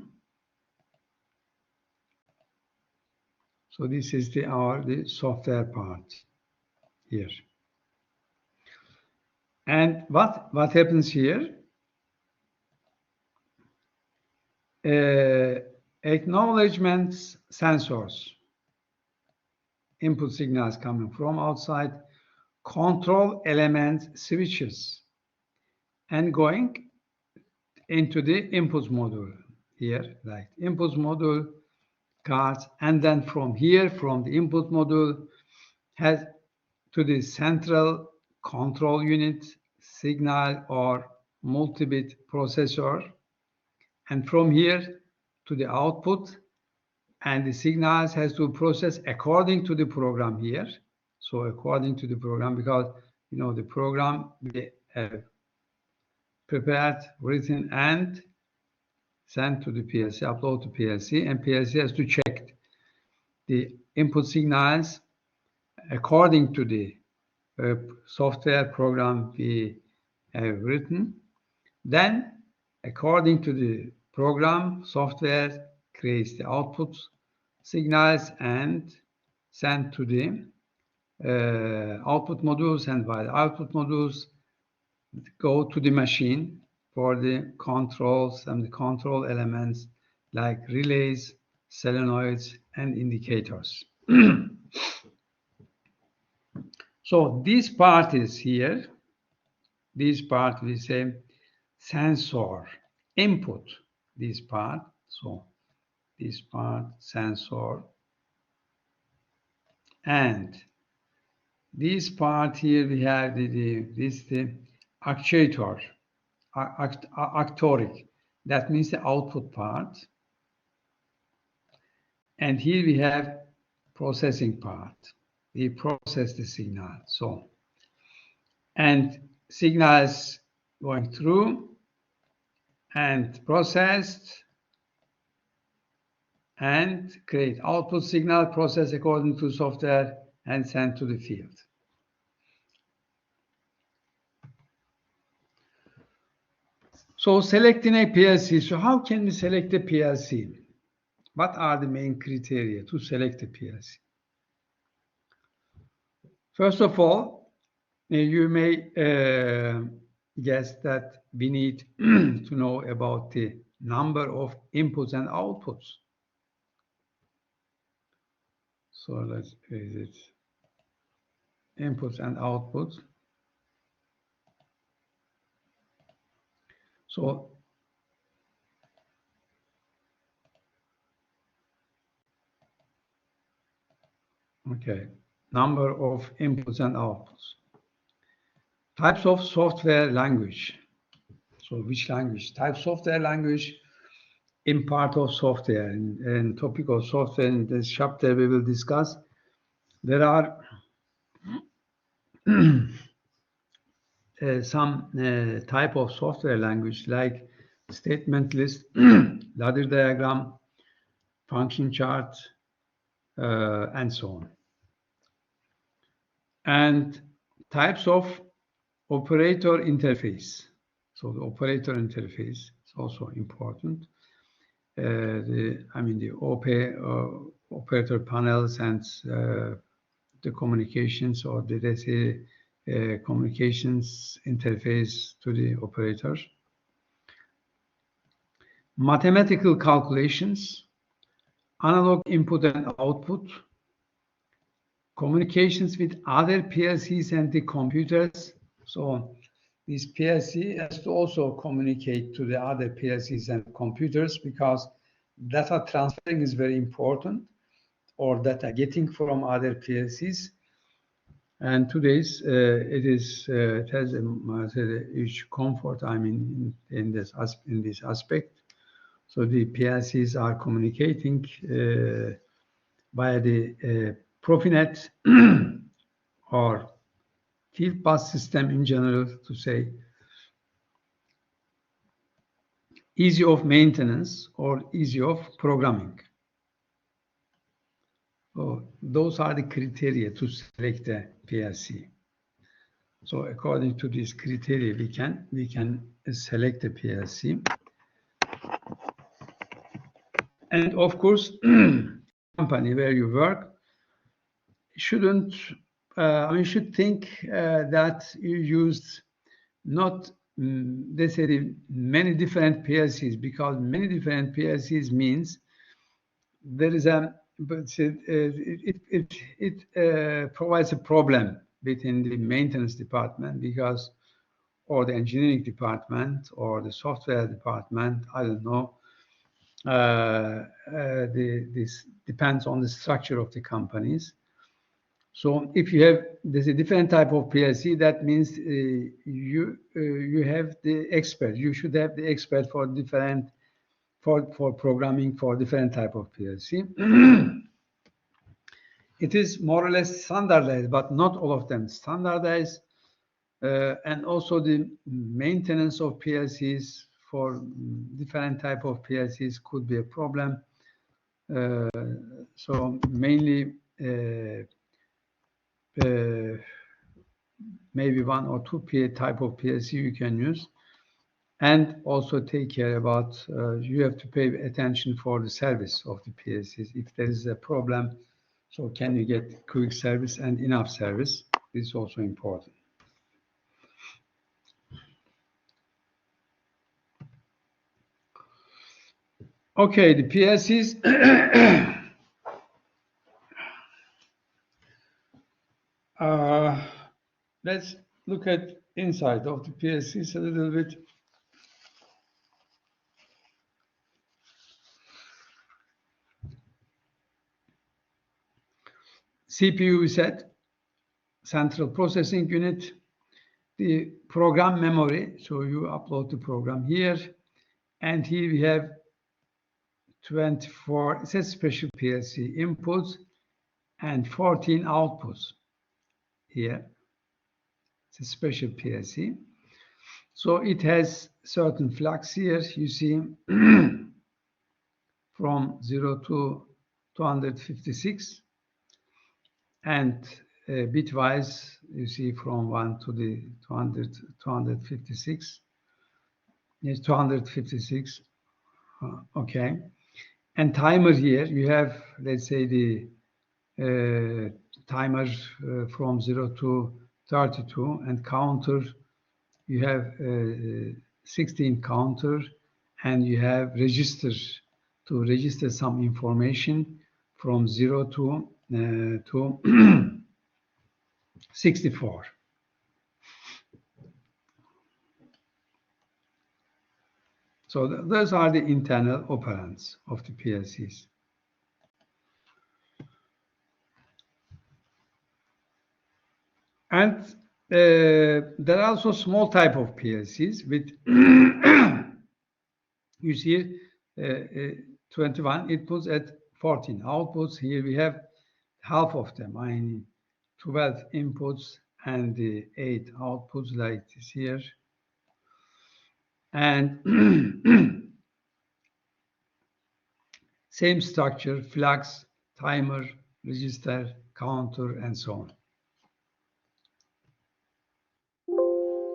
So this is the software part here. And what happens here? Acknowledgements sensors, input signals coming from outside, control element switches, and going into the input module here, like input module cards, and then from here, from the input module, has to the central control unit, signal or multi-bit processor, and from here to the output, and the signals has to process according to the program here. So according to the program, because the program we have prepared, written, and sent to the PLC, upload to PLC, and PLC has to check the input signals according to the software program we have written. Then, according to the program, software creates the output signals and send to the output modules, and by the output modules go to the machine for the controls and the control elements like relays, solenoids, and indicators. So this part is here. This part we say sensor input. This part, so this part sensor, and this part here we have the actuator, actuatoric. That means the output part. And here we have processing part. We process the signal. So, and signals going through and processed and create output signal, processed according to software, and sent to the field. So selecting a PLC. So how can we select a PLC? What are the main criteria to select a PLC? First of all, you may guess that we need to know about the number of inputs and outputs. So let's visit inputs and outputs. So okay, number of inputs and outputs. Types of software language. So which language? Type software language in part of software. In topic of software, in this chapter we will discuss. There are some type of software language like statement list, ladder diagram, function chart, and so on. And types of operator interface. So the operator interface is also important. The operator panels and the communications, or the communications interface to the operator. Mathematical calculations, analog input and output, communications with other PLCs and the computers. So this PLC has to also communicate to the other PLCs and computers, because data transferring is very important, or data getting from other PLCs. And today's it has a huge comfort, I mean, in this aspect. So the PLCs are communicating via the Profinet or field bus system in general, to say easy of maintenance or easy of programming. So those are the criteria to select a PLC. So according to these criteria, we can select a PLC. And of course, company where you work shouldn't, you should think that you used not necessarily many different PLCs, because many different PLCs means there is a, but it provides a problem within the maintenance department, because, or the engineering department, or the software department, I don't know. This depends on the structure of the companies. So if you have, there's a different type of PLC, that means you have the expert. You should have the expert for different, for programming for different type of PLC. It is more or less standardized, but not all of them standardized. And also the maintenance of PLCs for different type of PLCs could be a problem. So mainly maybe one or two type of PLC you can use. And also take care about, you have to pay attention for the service of the PLCs. If there is a problem, so can you get quick service and enough service? This is also important. Okay, the PLCs. Let's look at inside of the PLCs a little bit. CPU, we said, central processing unit, the program memory, so you upload the program here, and here we have 24, it says special PLC inputs and 14 outputs here. It's a special PLC. So it has certain flags here, you see, from 0 to 256, and bitwise, you see from 1 to the 256. Yes, 256. Okay. And timer here, you have, let's say, the timer from 0 to 32, and counter, you have 16 counter, and you have registers to register some information from 0 to 64. So those are the internal operands of the PLCs. And there are also small type of PLCs with, you see, 21 inputs at 14 outputs. Here we have half of them, I mean 12 inputs and 8 outputs, like this here. And same structure, flags, timer, register, counter, and so on.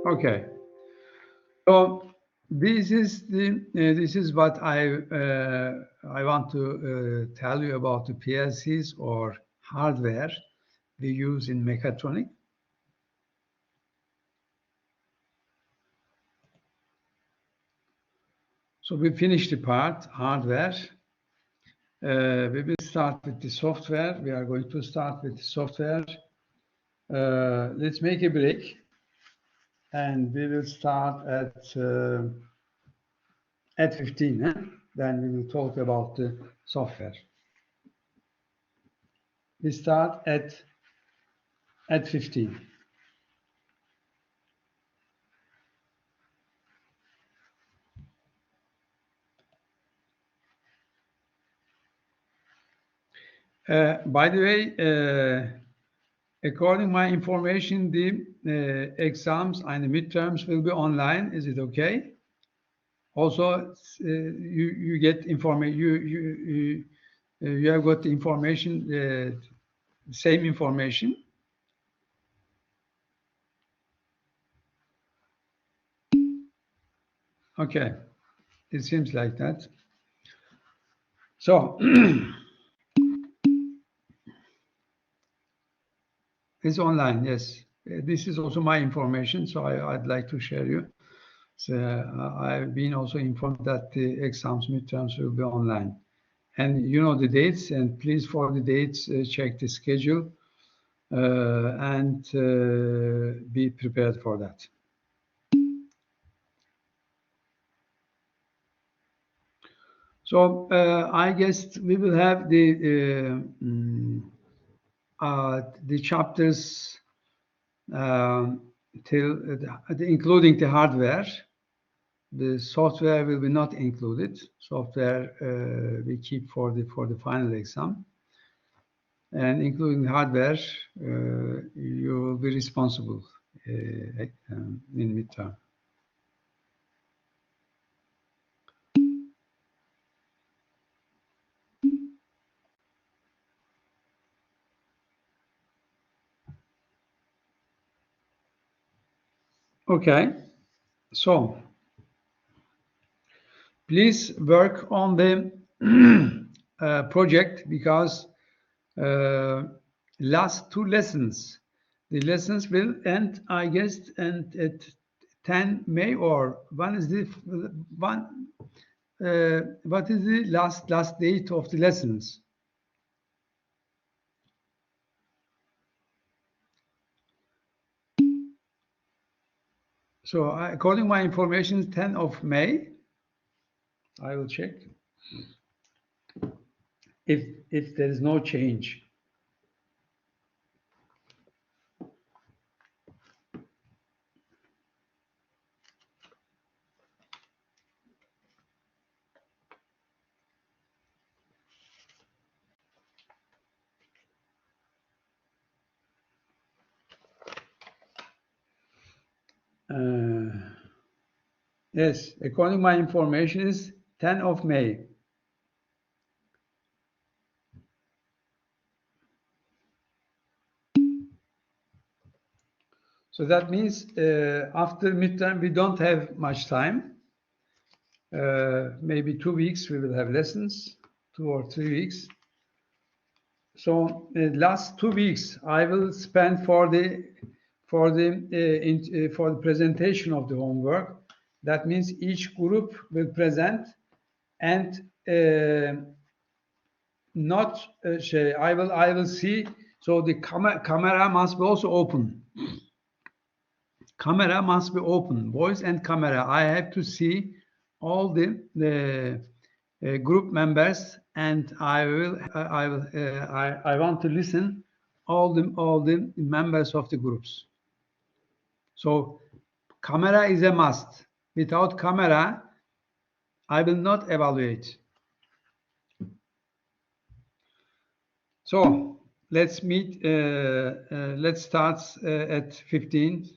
Okay, so this is what I want to tell you about the PLCs or hardware we use in mechatronics. So we finished the part hardware. We will start with the software. We are going to start with the software. Let's make a break, and we will start at 15. Then we will talk about the software. We start at 15. By the way, according to my information, the exams and the midterms will be online. Is it okay? Also, you get information. You have got the information, same information. Okay, it seems like that. So it's online. Yes, this is also my information. So I'd like to share you. So I've been also informed that the exams midterms will be online. And you know the dates, and please for the dates, check the schedule and be prepared for that. So I guess we will have the chapters till including the hardware. The software will be not included. Software we keep for the final exam. And including hardware, you will be responsible in midterm. Okay, so please work on the project because last two lessons. The lessons will end, I guess, and at 10 May or when is the one? What is the last date of the lessons? So according to my information, 10 of May. I will check if there is no change. Yes, according to my information is 10 of May. So that means after midterm, we don't have much time. Maybe 2 weeks we will have lessons, 2 or 3 weeks. So last 2 weeks I will spend for the presentation of the homework. That means each group will present, and not I will see. So the camera must be also open. Camera must be open, voice and camera. I have to see all the group members, and I want to listen all the members of the groups. So camera is a must. Without camera, I will not evaluate. So let's meet. Let's start at 15.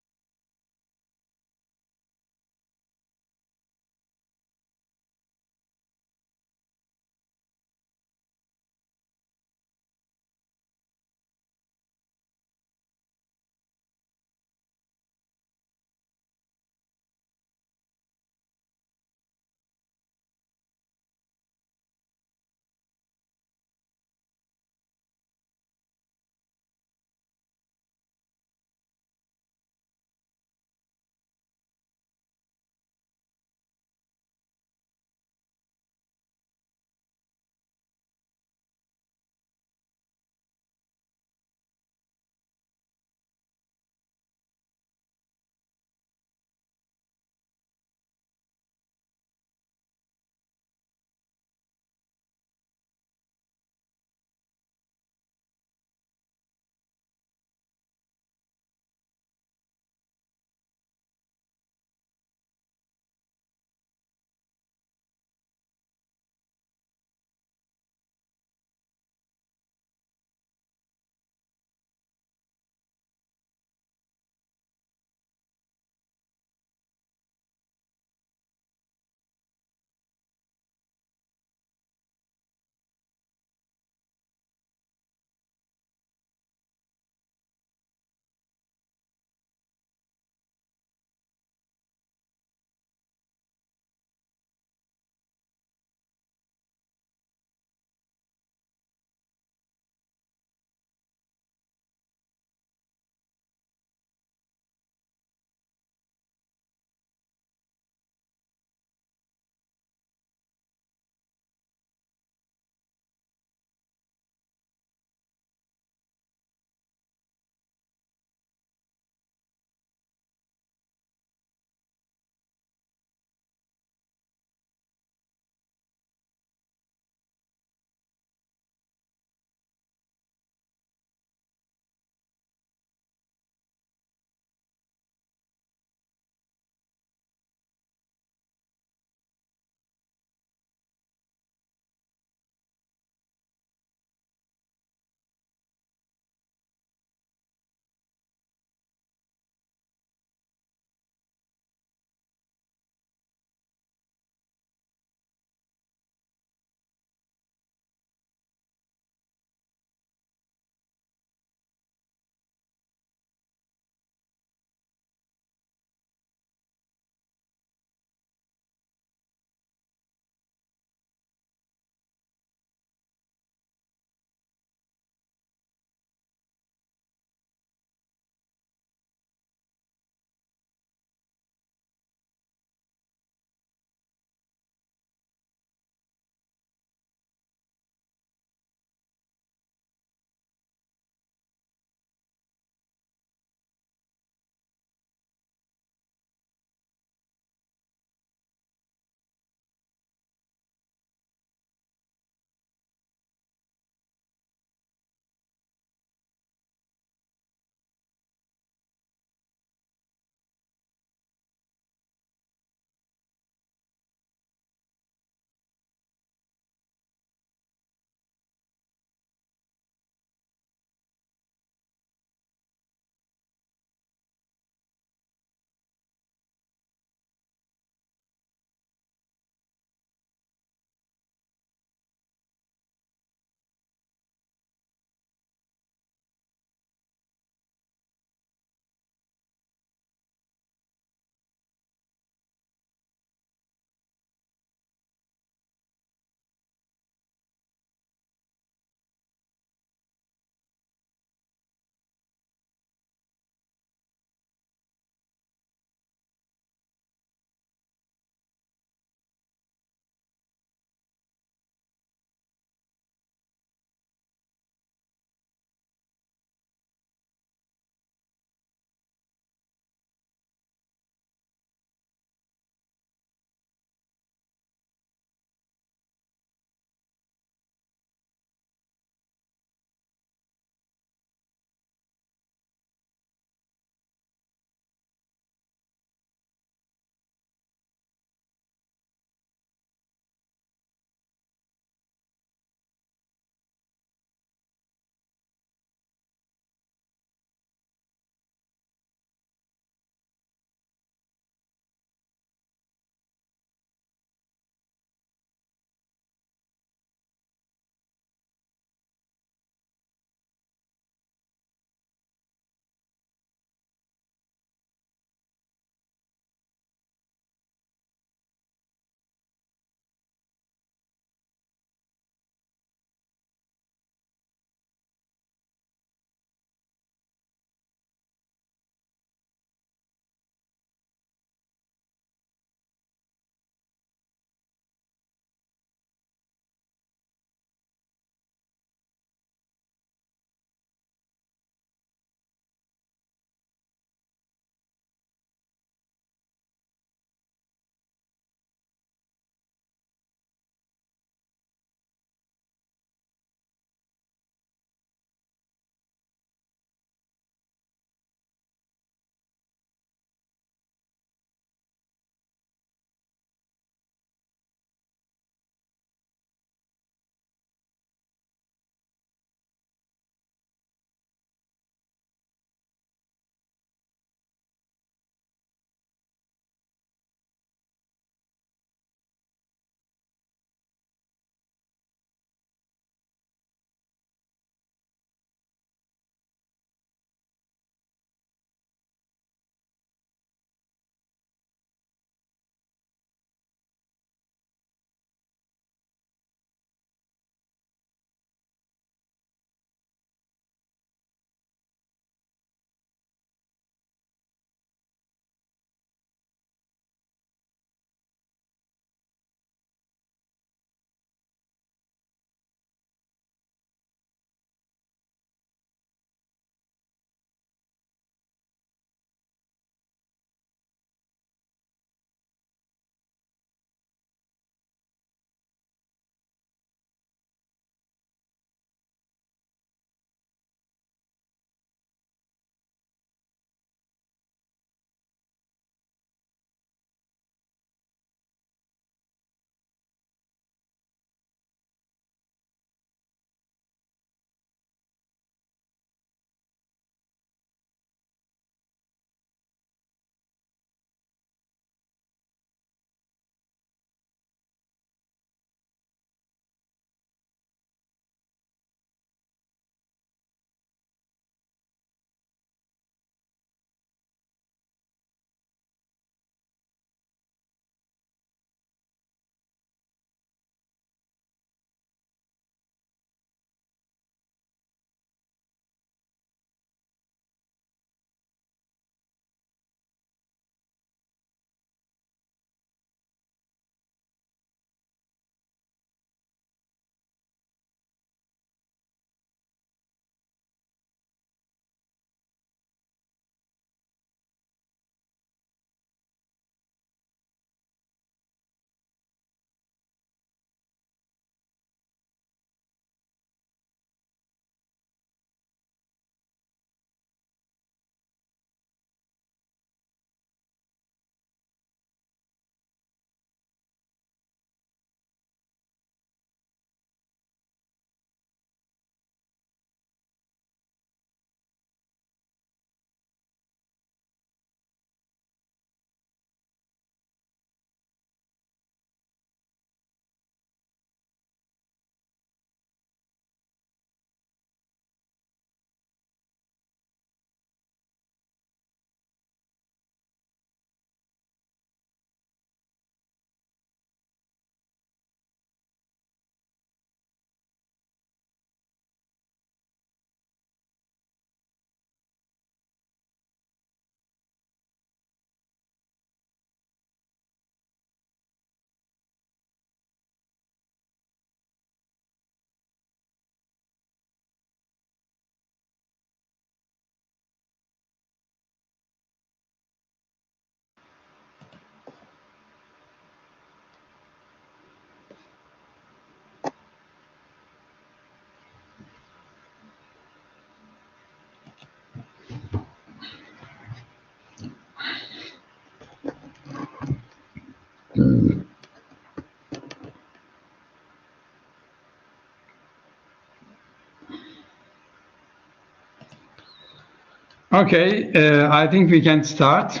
Okay, I think we can start.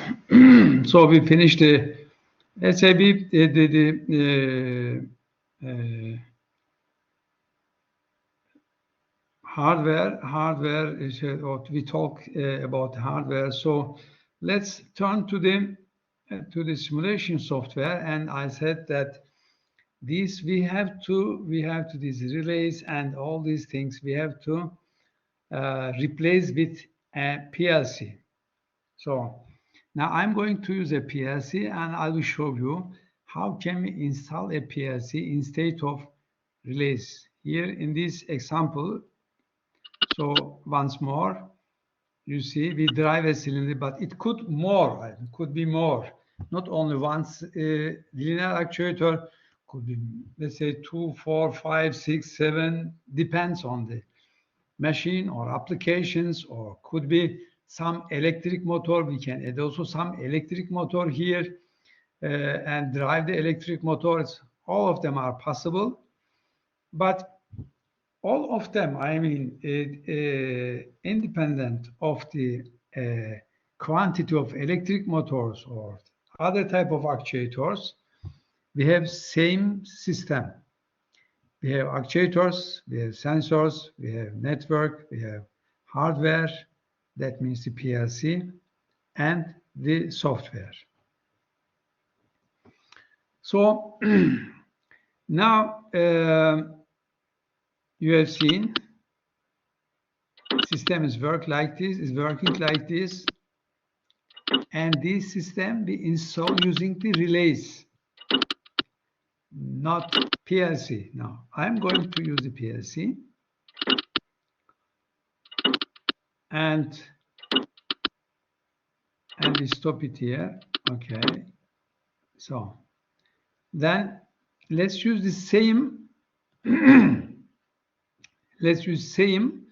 So we finished the SAB, hardware. We talk about hardware. So let's turn to the simulation software. And I said that these we have to these relays and all these things we have to replace with a PLC. So now I'm going to use a PLC and I will show you how can we install a PLC instead of relays. Here in this example, so once more, you see we drive a cylinder, but it could be more. Not only once linear actuator, could be, let's say 2, 4, 5, 6, 7, depends on the machine or applications, or could be some electric motor. We can add also some electric motor here and drive the electric motors. All of them are possible, but all of them, I mean, independent of the quantity of electric motors or other type of actuators, we have same system. We have actuators, we have sensors, we have network, we have hardware, that means the PLC, and the software. So now you have seen system is working like this, and this system we install using the relays, not PLC. Now I'm going to use the PLC, and we stop it here. Okay, so then let's use the same let's use same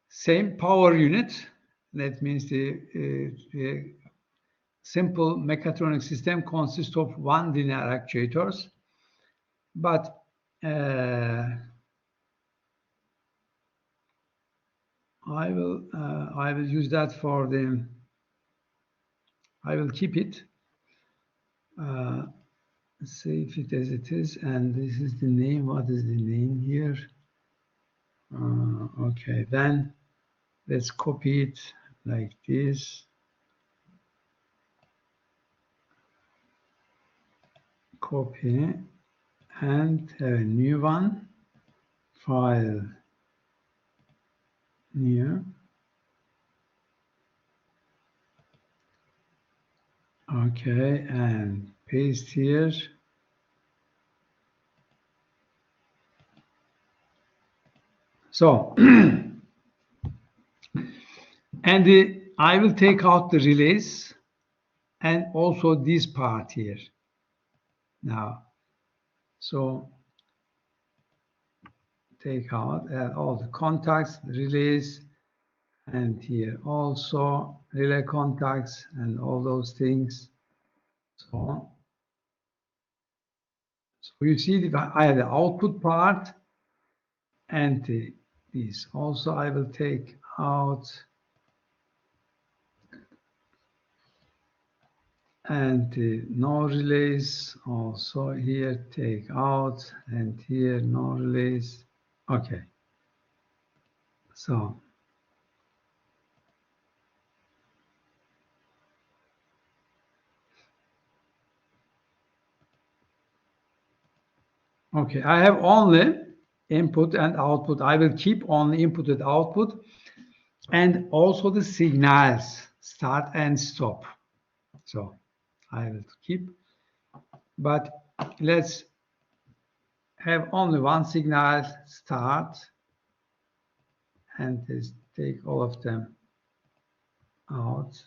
same power unit. That means the simple mechatronic system consists of one linear actuators, but I will use that for the. I will keep it. Save it as it is, and this is the name. What is the name here? Okay, then let's copy it like this. Copy and have a new one. File new. Okay, and paste here. So, and I will take out the relays and also this part here. Now, so take out all the contacts, the relays, and here also relay contacts and all those things. So you see I have the output part and this. Also I will take out and no relays. Also here take out, and here no relays. Okay. So okay, I have only input and output. I will keep only input and output, and also the signals start and stop. So I will keep, but let's have only one signal start, and just take all of them out.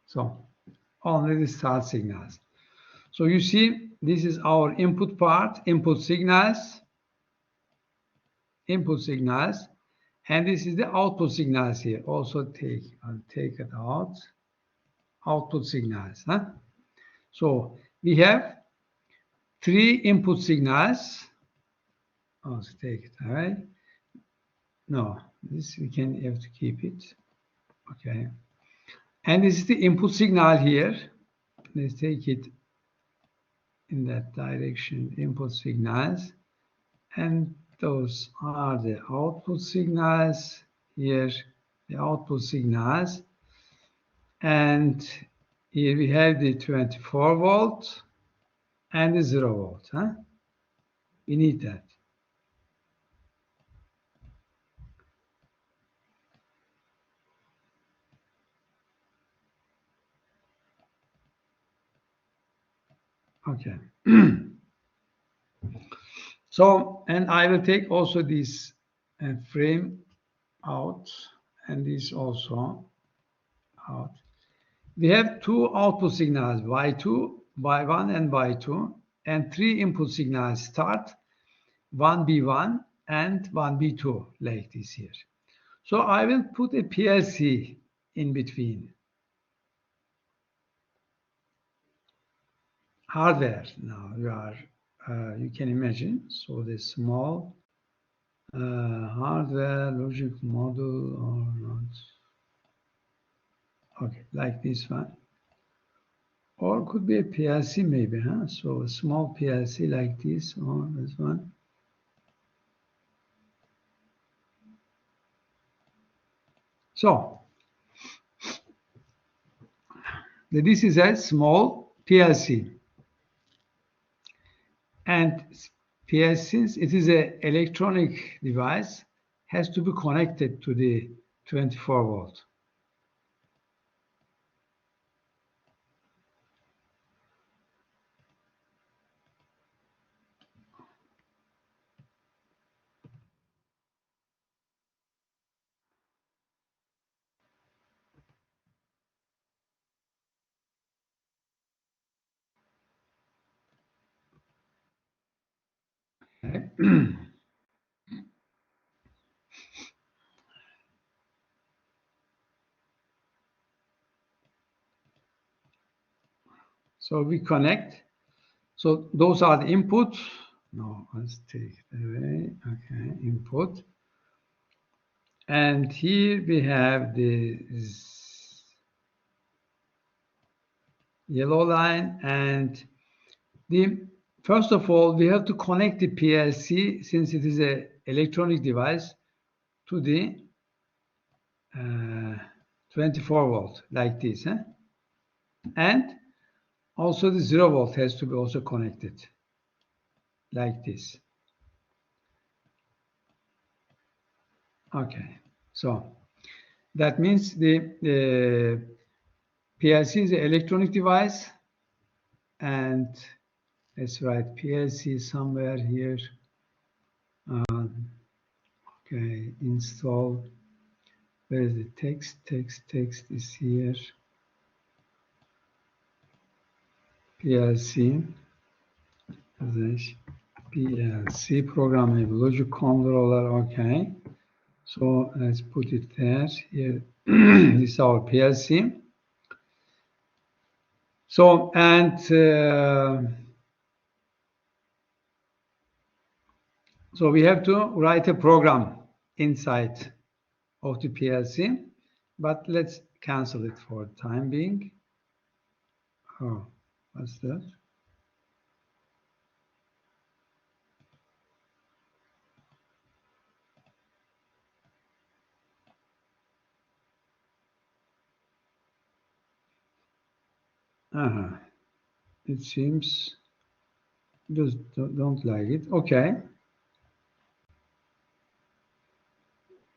So only the start signals. So you see, this is our input part, input signals, and this is the output signals here. Also I'll take it out, output signals. Huh? So we have 3 input signals. Oh, let's take it away. No, this we have to keep it. Okay. And this is the input signal here. Let's take it in that direction, input signals. And those are the output signals. Here, the output signals. And here we have the 24 volt and the 0 volt. Huh? We need that. Okay. So, and I will take also this frame out and this also out. We have 2 output signals, Y2, Y1 and Y2, and 3 input signals start, 1B1 and 1B2, like this here. So I will put a PLC in between. Hardware, now you can imagine, so the small hardware logic module or not. Okay, like this one. Or could be a PLC maybe, huh? So a small PLC like this or this one. So this is a small PLC. And PLC, since it is an electronic device, has to be connected to the 24 volt. Okay. So we connect. So those are the input. No, let's take it away. Okay, input. And here we have the yellow line. And first of all, we have to connect the PLC, since it is an electronic device, to the 24 volt, like this. Huh? And also the 0 volt has to be also connected, like this. Okay, so that means the PLC is an electronic device, and let's write PLC somewhere here. Okay, install. Where is the text? Text is here. PLC. PLC programmable logic controller. Okay. So let's put it there. Here, this is our PLC. So, and so we have to write a program inside of the PLC, but let's cancel it for the time being. Oh, what's that? It seems just don't like it. Okay.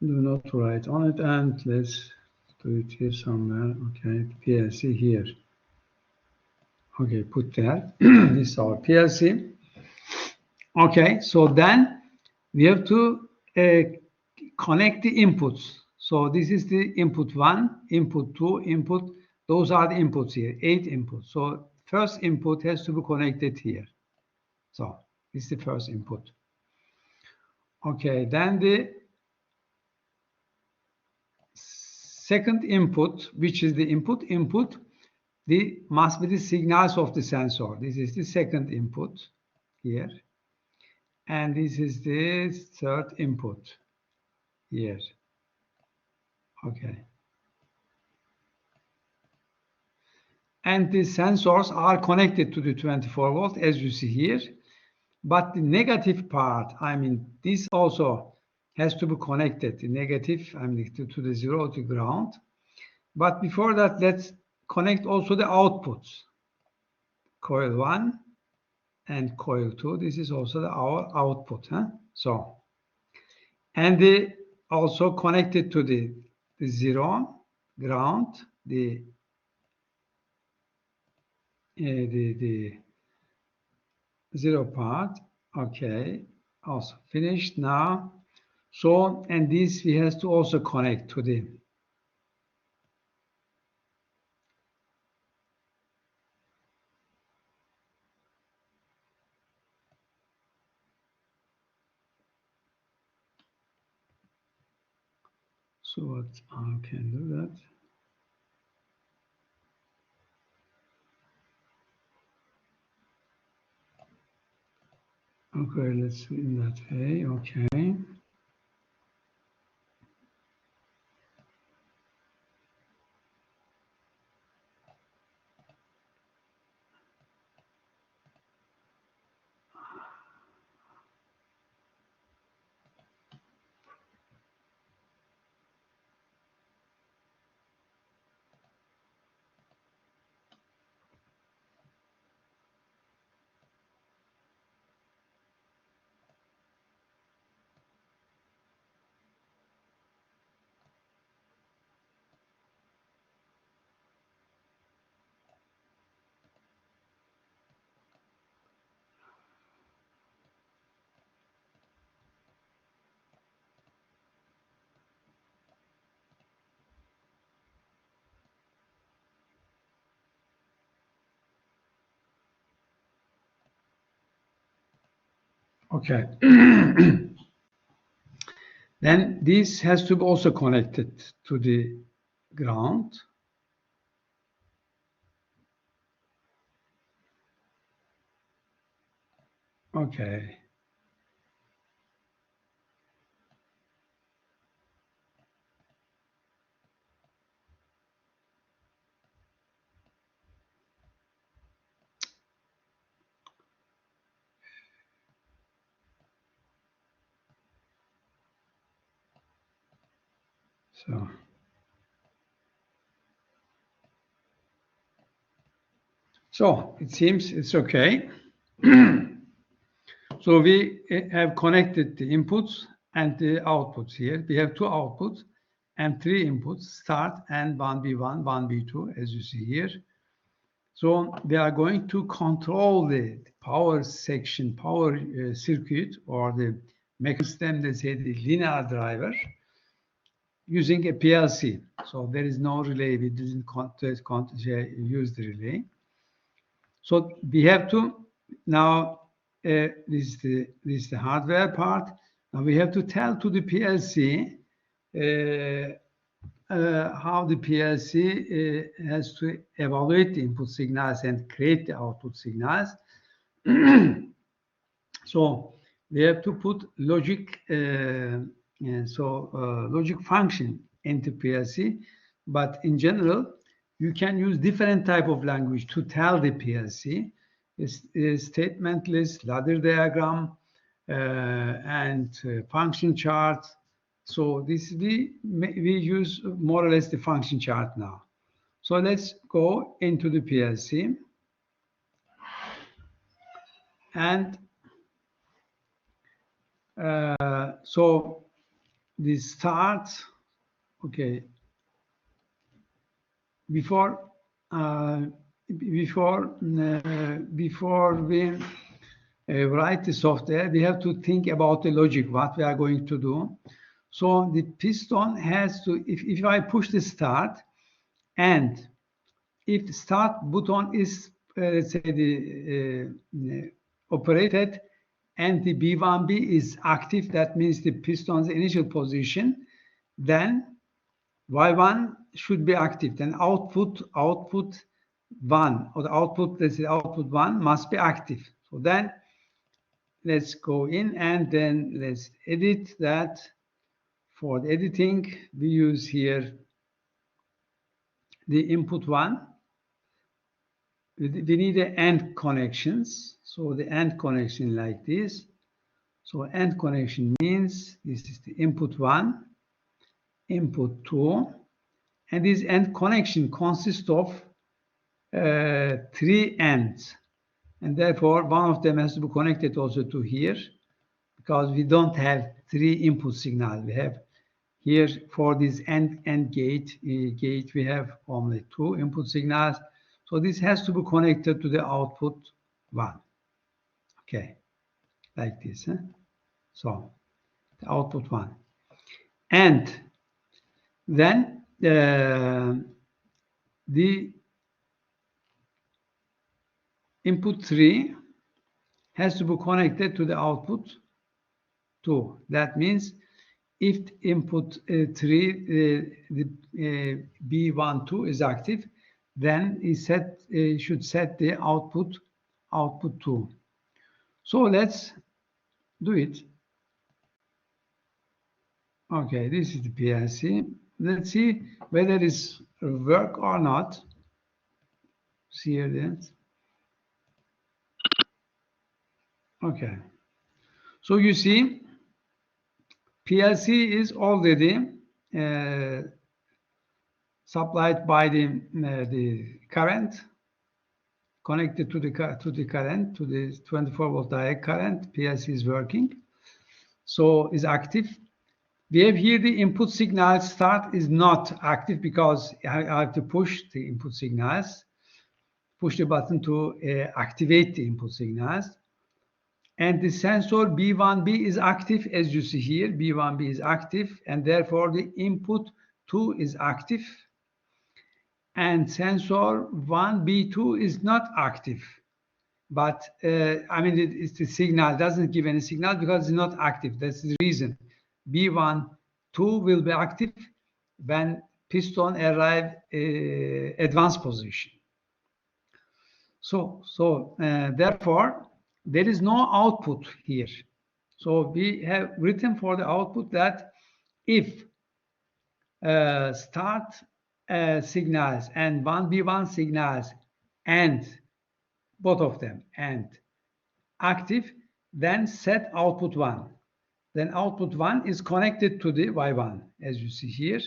Do not write on it, and let's do it here somewhere. Okay, PLC here. Okay, put that. This is our PLC. Okay, so then we have to connect the inputs. So this is the input 1, input 2, input. Those are the inputs here, 8 inputs. So first input has to be connected here. So this is the first input. Okay, then the second input, which is the input, must be the signals of the sensor. This is the second input. here, and this is the third input here. Okay. And the sensors are connected to the 24 volt, as you see here. But the negative part, I mean, this also has to be connected. The negative, I mean, to the 0 to ground. But before that, let's connect also the outputs. Coil 1 and coil 2. This is also our output. Huh? So, and the also connected to the 0 ground, the 0 part. Okay, also finished now. So, and this we have to also connect to the so what I can do that. Okay, let's do in that way. Okay. Okay. Then this has to be also connected to the ground. Okay. So it seems it's okay. So we have connected the inputs and the outputs here. We have 2 outputs and 3 inputs, start and 1B1, 1B2, as you see here. So they are going to control the power section, power circuit, or the mechanism, they say the linear driver, using a PLC. So there is no relay. We didn't use the relay. So we have to now, this is the hardware part. Now we have to tell to the PLC how the PLC has to evaluate the input signals and create the output signals. So we have to put logic, logic function into PLC, but in general, you can use different type of language to tell the PLC. Statement list, ladder diagram, and function chart. So this we use more or less the function chart now. So let's go into the PLC and so the start. Okay. Before we write the software, we have to think about the logic, what we are going to do. So the piston has to, if I push the start, and if the start button is, let's say, operated, and the B1B is active, that means the piston's initial position, then Y1 should be active. Then output 1, or the output, let's say output 1 must be active. So then let's go in and then let's edit that. For the editing, we use here the input one. We need the AND connections. So the AND connection like this. So AND connection means this is the input one, input two, and this AND connection consists of 3 ANDs. And therefore, one of them has to be connected also to here, because we don't have 3 input signals. We have here for this AND gate, we have only 2 input signals. So this has to be connected to the output 1. Okay, like this. Huh? So the output 1. And then the input 3 has to be connected to the output 2. That means if input 3, the B12 is active, then it should set the output 2. So let's do it. Okay, this is the PLC. Let's see whether it's work or not. See here that. Okay. So you see, PLC is already supplied by the current, connected to the current, to the 24-volt direct current. PLC is working, so is active. We have here the input signal start is not active because I have to push the input signals, push the button to activate the input signals. And the sensor B1B is active, as you see here. B1B is active, and therefore the input 2 is active. And sensor 1B2 is not active. But, I mean, it's the signal, doesn't give any signal because it's not active. That's the reason. B12 will be active when piston arrive advanced position. So therefore, there is no output here. So we have written for the output that if start signals and 1B1 signals and both of them and active, then set output 1. Then output 1 is connected to the Y1, as you see here.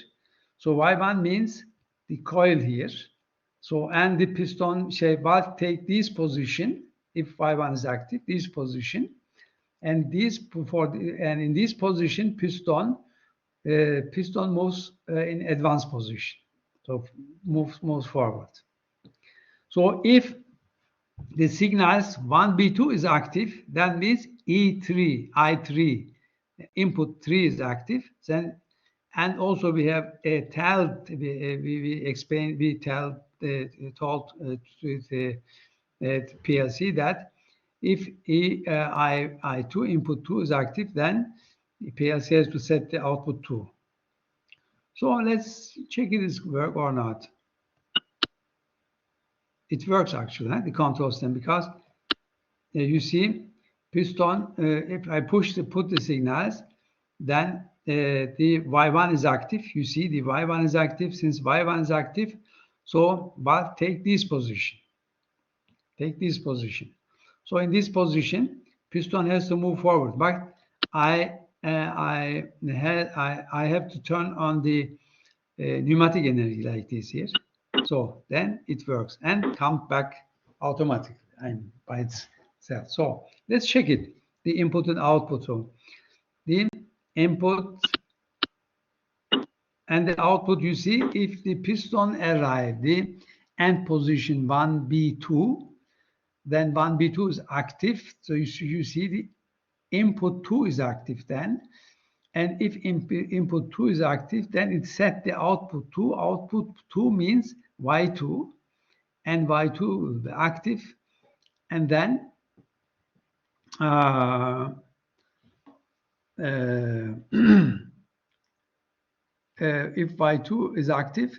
So Y1 means the coil here. So, and the piston valve take this position if Y1 is active, this position, and in this position, piston moves in advanced position, so moves forward. So if the signals 1B2 is active, that means I3 input 3 is active. Then, and also we have a told the PLC that if I2 input 2 is active, then the PLC has to set the output 2. So let's check if this works or not. It works actually, the control system, because you see piston, if I put the signals, then the Y1 is active. You see the Y1 is active. Since Y1 is active, so valve take this position. Take this position. So in this position, piston has to move forward. But I have to turn on the pneumatic energy like this here. So then it works and comes back automatically and by itself. So let's check it. The input and output. So the input and the output, you see, if the piston arrive the end position 1B2, then 1B2 is active. So you see the input 2 is active then. And if input 2 is active, then it set the output 2. Output 2 means Y2, and Y2 will be active. And then if Y2 is active,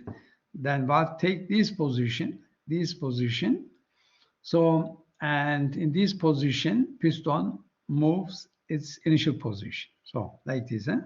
then valve take this position. So, and in this position, piston moves its initial position. So like this, huh?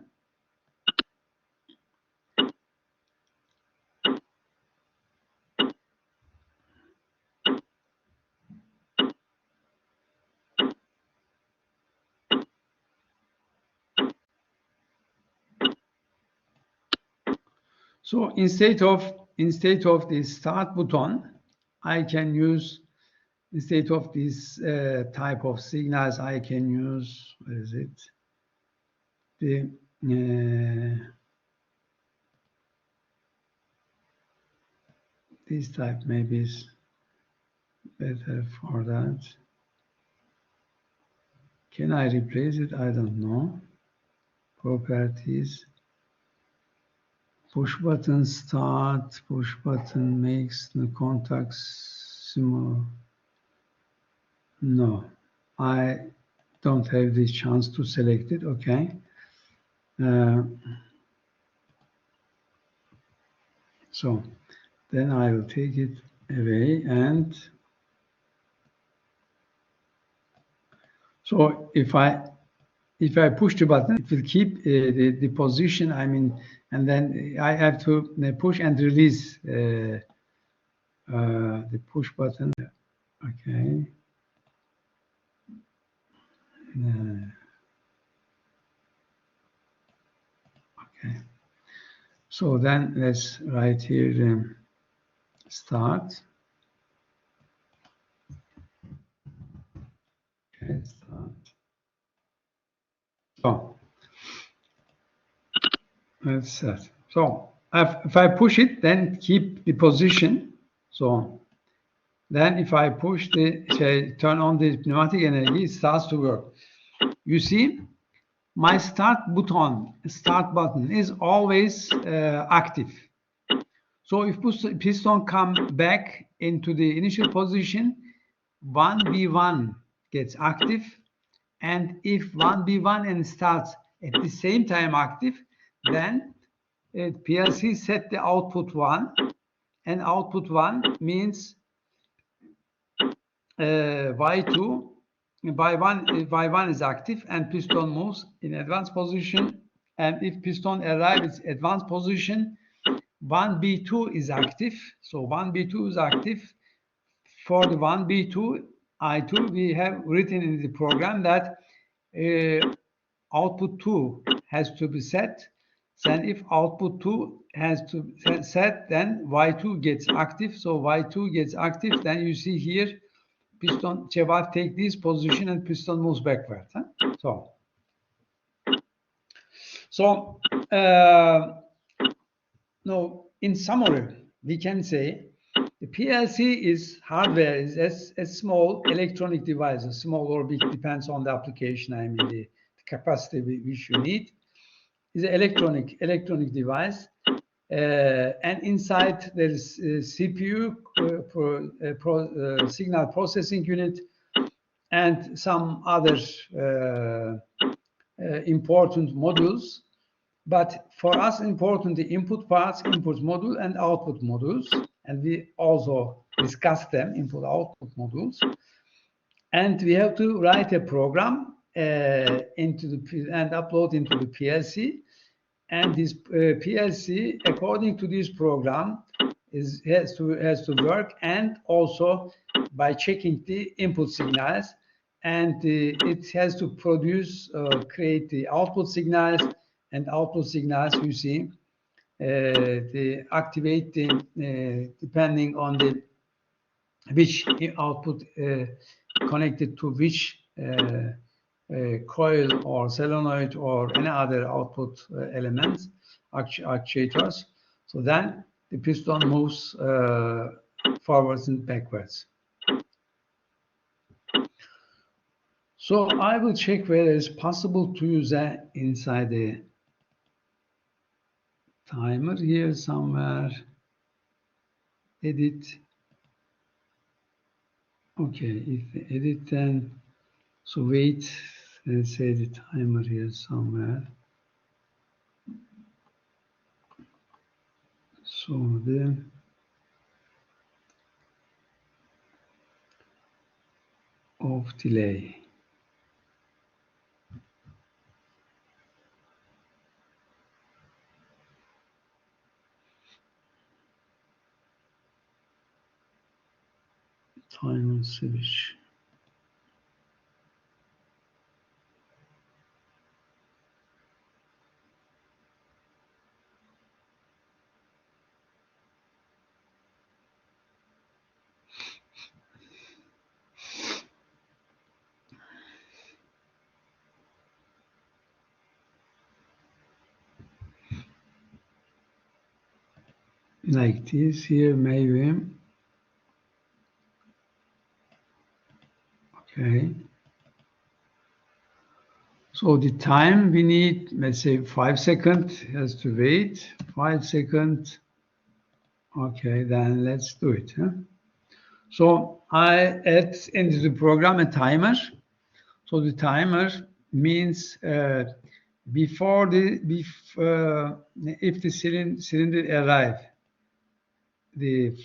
So instead of this start button, I can use, instead of this type of signals, I can use, what is it? The this type maybe is better for that. Can I replace it? I don't know. Properties. Push button start. Push button makes the contacts similar. No, I don't have the chance to select it. Okay. So then I will take it away, and so if I push the button, it will keep the position. I mean, and then I have to push and release the push button. Okay. Okay. So then let's write here start. Okay, start. So let's set. So if I push it, then keep the position. So then if I push turn on the pneumatic energy, it starts to work. You see, my start button is always active. So if piston come back into the initial position, 1B1 gets active, and if 1B1 and starts at the same time active, then PLC set the output 1, and output 1 means Y2 Y1 is active, and piston moves in advanced position. And if piston arrives at advanced position, 1B2 is active. So 1B2 is active. For the 1B2 I2, we have written in the program that output 2 has to be set. And if output 2 has to be set, then Y2 gets active. So Y2 gets active. Then you see here, piston valve take this position and piston moves backward. Huh? So no, in summary, we can say the PLC is hardware, is a small electronic device, small or big, depends on the application. I mean the capacity which you need. Is an electronic device, and inside there is CPU, signal processing unit, and some other important modules. But for us, important the input parts, input module and output modules, and we also discuss them, input-output modules. And we have to write a program and upload into the PLC. And this PLC, according to this program, has to work, and also by checking the input signals, and it has to produce create the output signals, and output signals you see they activate the depending on the which output connected to which coil or solenoid or any other output elements, actuators. So then the piston moves forwards and backwards. So I will check whether it's possible to use that inside the timer here somewhere. Edit. Okay, if edit, then so wait, let's say the timer here somewhere. So the off delay. Timer switch. Like this here, maybe. Okay. So the time we need, let's say 5 seconds, has to wait 5 seconds. Okay, then let's do it. Huh? So I add into the program a timer. So the timer means before if the cylinder arrive the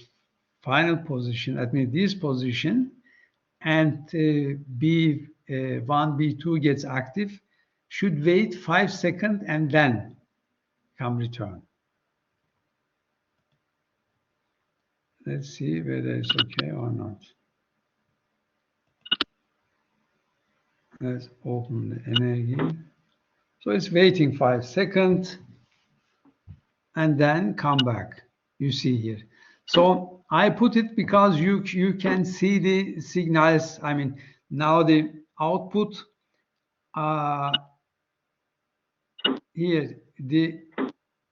final position, that means this position, and B1, B2 gets active, should wait 5 seconds and then come return. Let's see whether it's okay or not. Let's open the energy. So it's waiting 5 seconds and then come back. You see here. So I put it because you can see the signals. I mean, now the output here,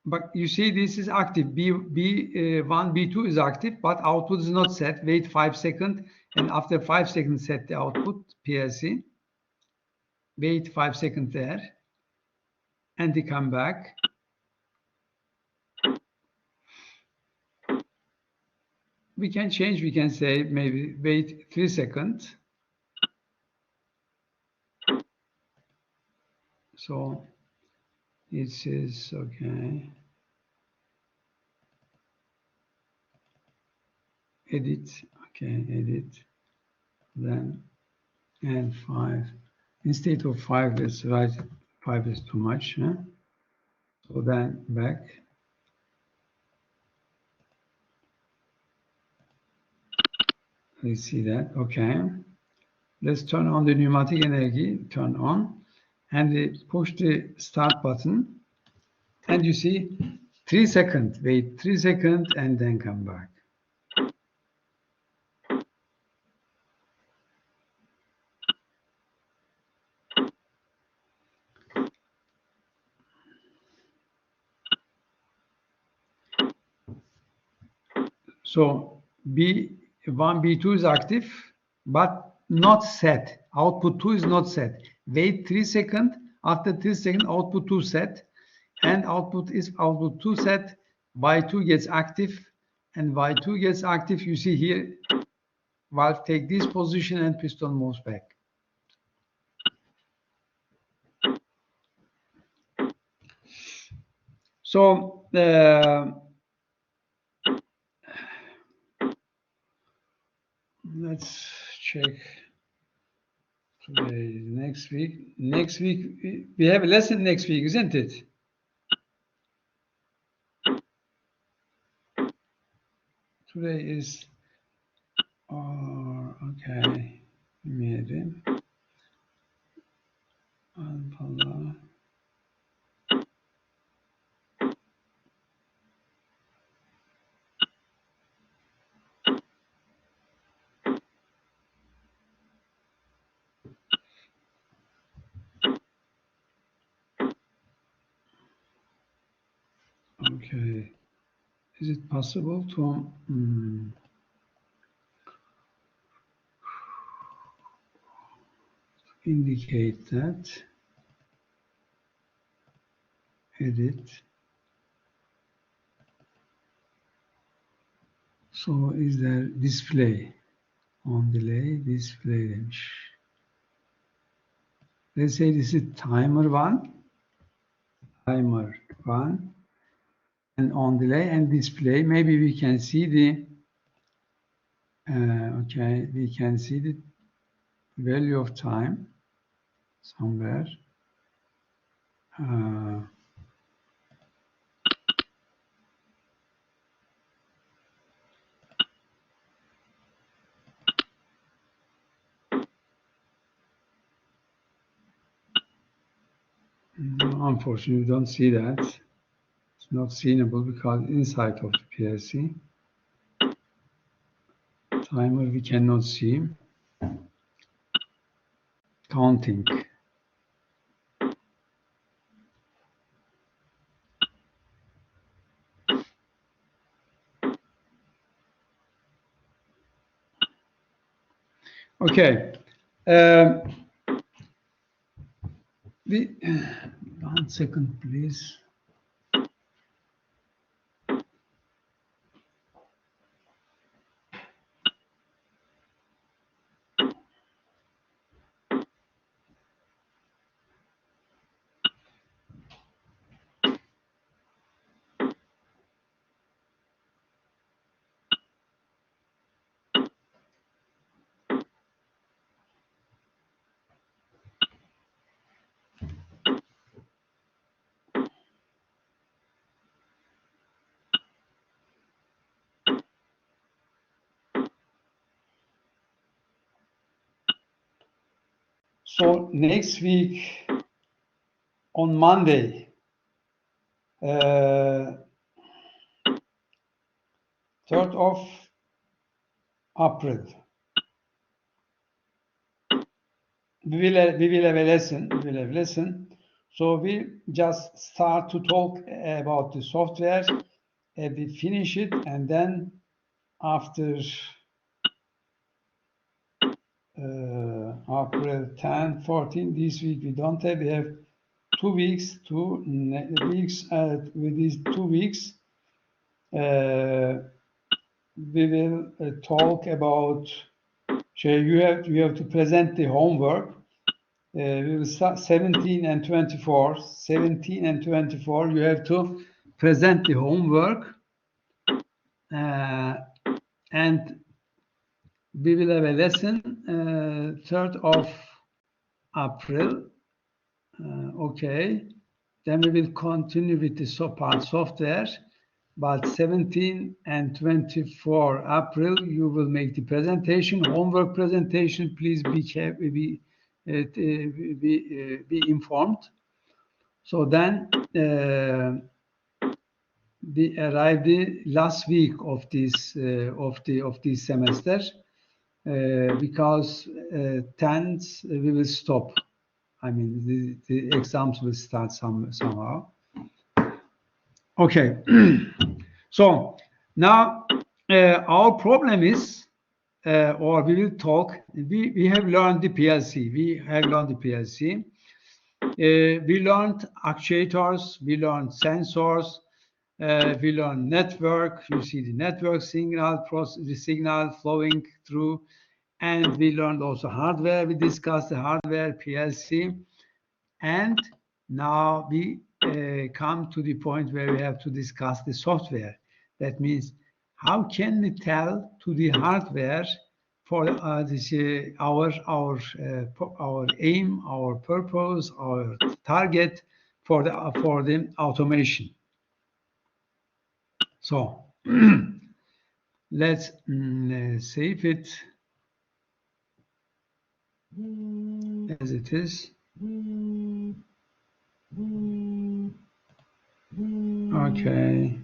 but you see this is active. B1, B2 is active, but output is not set. Wait 5 seconds, and after 5 seconds set the output PLC. Wait 5 seconds there, and they come back. We can change. We can say maybe wait 3 seconds. So it says okay. Edit. Okay, edit. Then and 5. Instead of 5, let's write 5 is too much. Huh? So then back. Let's see that. Okay. Let's turn on the pneumatic energy. Turn on. And push the start button. And you see 3 seconds. Wait 3 seconds and then come back. So B1, B2 is active, but not set. Output 2 is not set. Wait 3 seconds. After 3 seconds, output 2 set. And output 2 set. Y2 gets active. And Y2 gets active. You see here, valve take this position and piston moves back. So let's check today, next week. Next week, we have a lesson next week, isn't it? Today is, okay, imagine. Okay, is it possible to indicate that? Edit. So is there display? On delay, display range. Let's say this is timer 1. Timer 1. And on delay and display, maybe we can see the, okay, we can see the value of time somewhere. Unfortunately, you don't see that. It's not seenable because inside of the PLC. Timer we cannot see. Counting. Okay. One second, please. So next week on Monday, 3rd of April, we will have a lesson. So we just start to talk about the software. We finish it, and then after April 10, 14, this week we don't have. We have 2 weeks, with these 2 weeks, we will talk about. You have to present the homework. We will start 17 and 24. 17 and 24, you have to present the homework, and we will have a lesson 3rd of April. Okay, then we will continue with the software. But 17 and 24 April, you will make the presentation, homework presentation. Please be informed. So then we arrive the last week of this semester, because 10th we will stop. I mean, the exams will start somehow. Okay. So now our problem is, or we will talk. We have learned the PLC. We learned actuators. We learned sensors. We learned network. You see the network signal, the signal flowing through, and we learned also hardware. We discussed the hardware, PLC, and now we come to the point where we have to discuss the software. That means, how can we tell to the hardware for this, our aim, our purpose, our target for the automation? So let's save it as it is. Okay.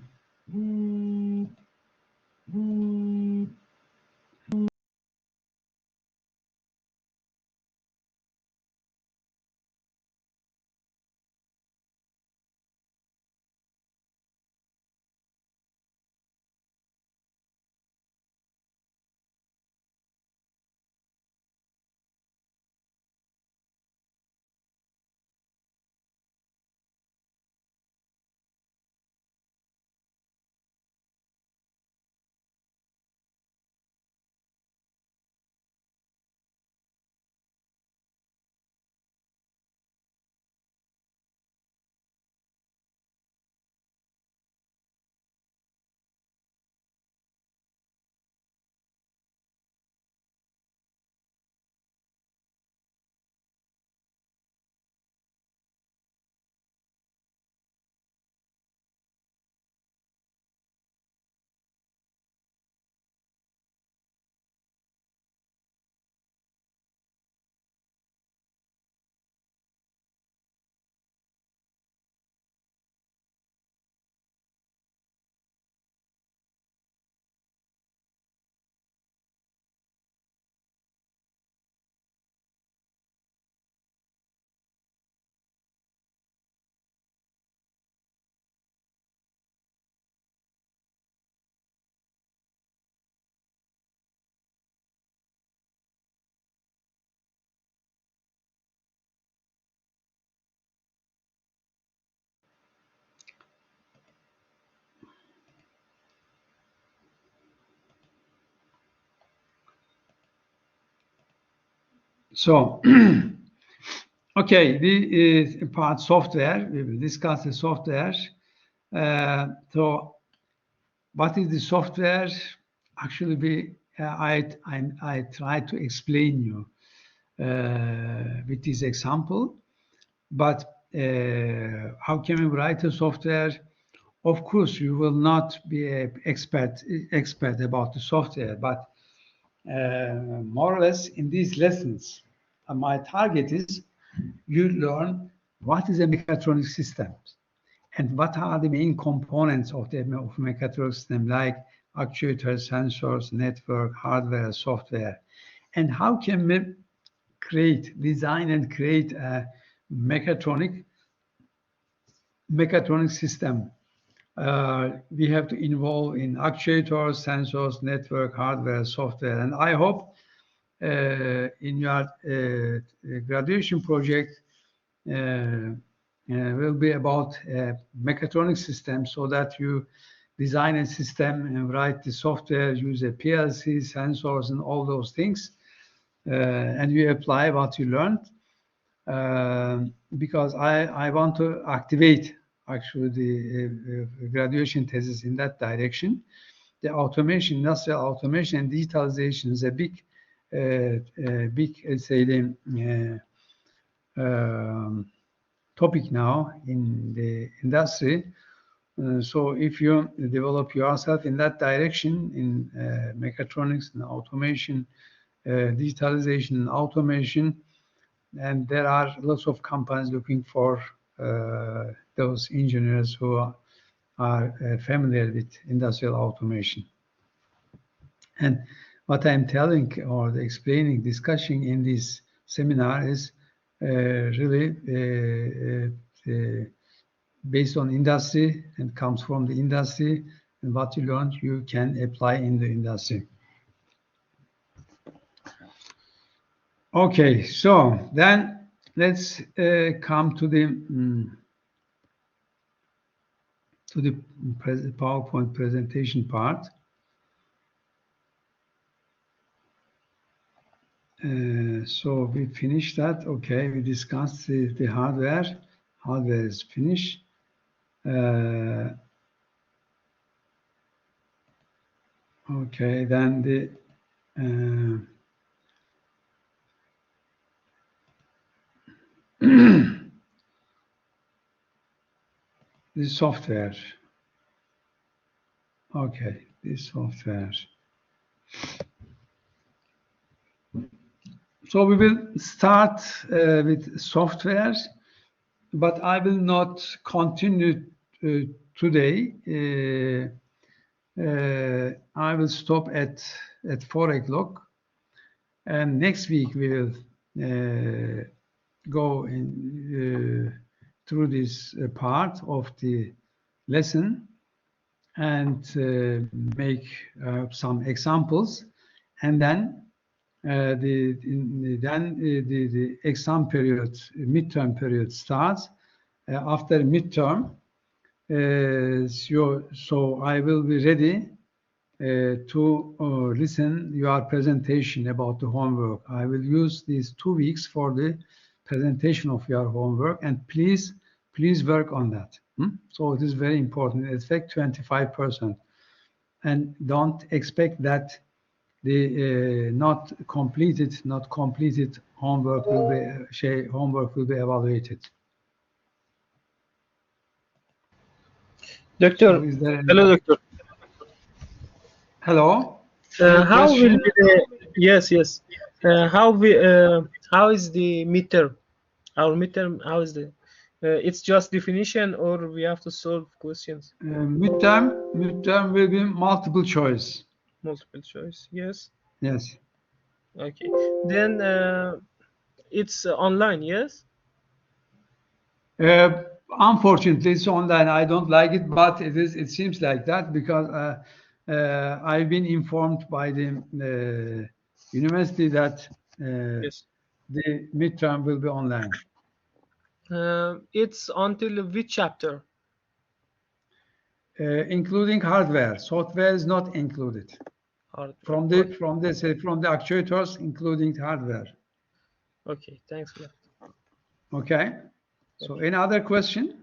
So, okay, the part software, we will discuss the software. So, what is the software? Actually, I try to explain you with this example. But how can we write a software? Of course, you will not be an expert about the software, but more or less in these lessons, my target is you learn what is a mechatronic system and what are the main components of the mechatronic system, like actuators, sensors, network, hardware, software, and how can we design and create a mechatronic system. We have to involve in actuators, sensors, network, hardware, software, and I hope in your graduation project will be about mechatronic system, so that you design a system and write the software, use a PLC, sensors, and all those things, and you apply what you learned. Because I want to activate actually the graduation thesis in that direction. The automation, industrial automation and digitalization is a big, say, the topic now in the industry. So if you develop yourself in that direction, in mechatronics and automation, digitalization and automation, and there are lots of companies looking for those engineers who are familiar with industrial automation. And what I'm telling or explaining, discussing in this seminar is really based on industry and comes from the industry, and what you learn you can apply in the industry. Okay, so then let's come to the PowerPoint presentation part. So we finished that. Okay, we discussed the hardware. Hardware is finished. Okay, then the software. Okay, this software. So we will start with software, but I will not continue today. I will stop at 4 o'clock, and next week we will go through this part of the lesson and make some examples, and then the exam period, midterm period starts. After midterm, so I will be ready to listen your presentation about the homework. I will use these 2 weeks for the presentation of your homework, and please work on that. So it is very important. It's like 25%, and don't expect that the not completed homework will be evaluated. Doctor, So hello, doctor. Hello. How will be the yes? How is the midterm? Our midterm, how is the? It's just definition, or we have to solve questions? Midterm will be multiple choice. Multiple choice. Yes. Yes. Okay. Then it's online. Yes. Unfortunately, it's online. I don't like it, but it is. It seems like that because I've been informed by the university that Yes. the midterm will be online. It's until which chapter? Including hardware. Software is not included. Hardware. From the actuators, including hardware. Okay, thanks a lot. Okay. So any other question?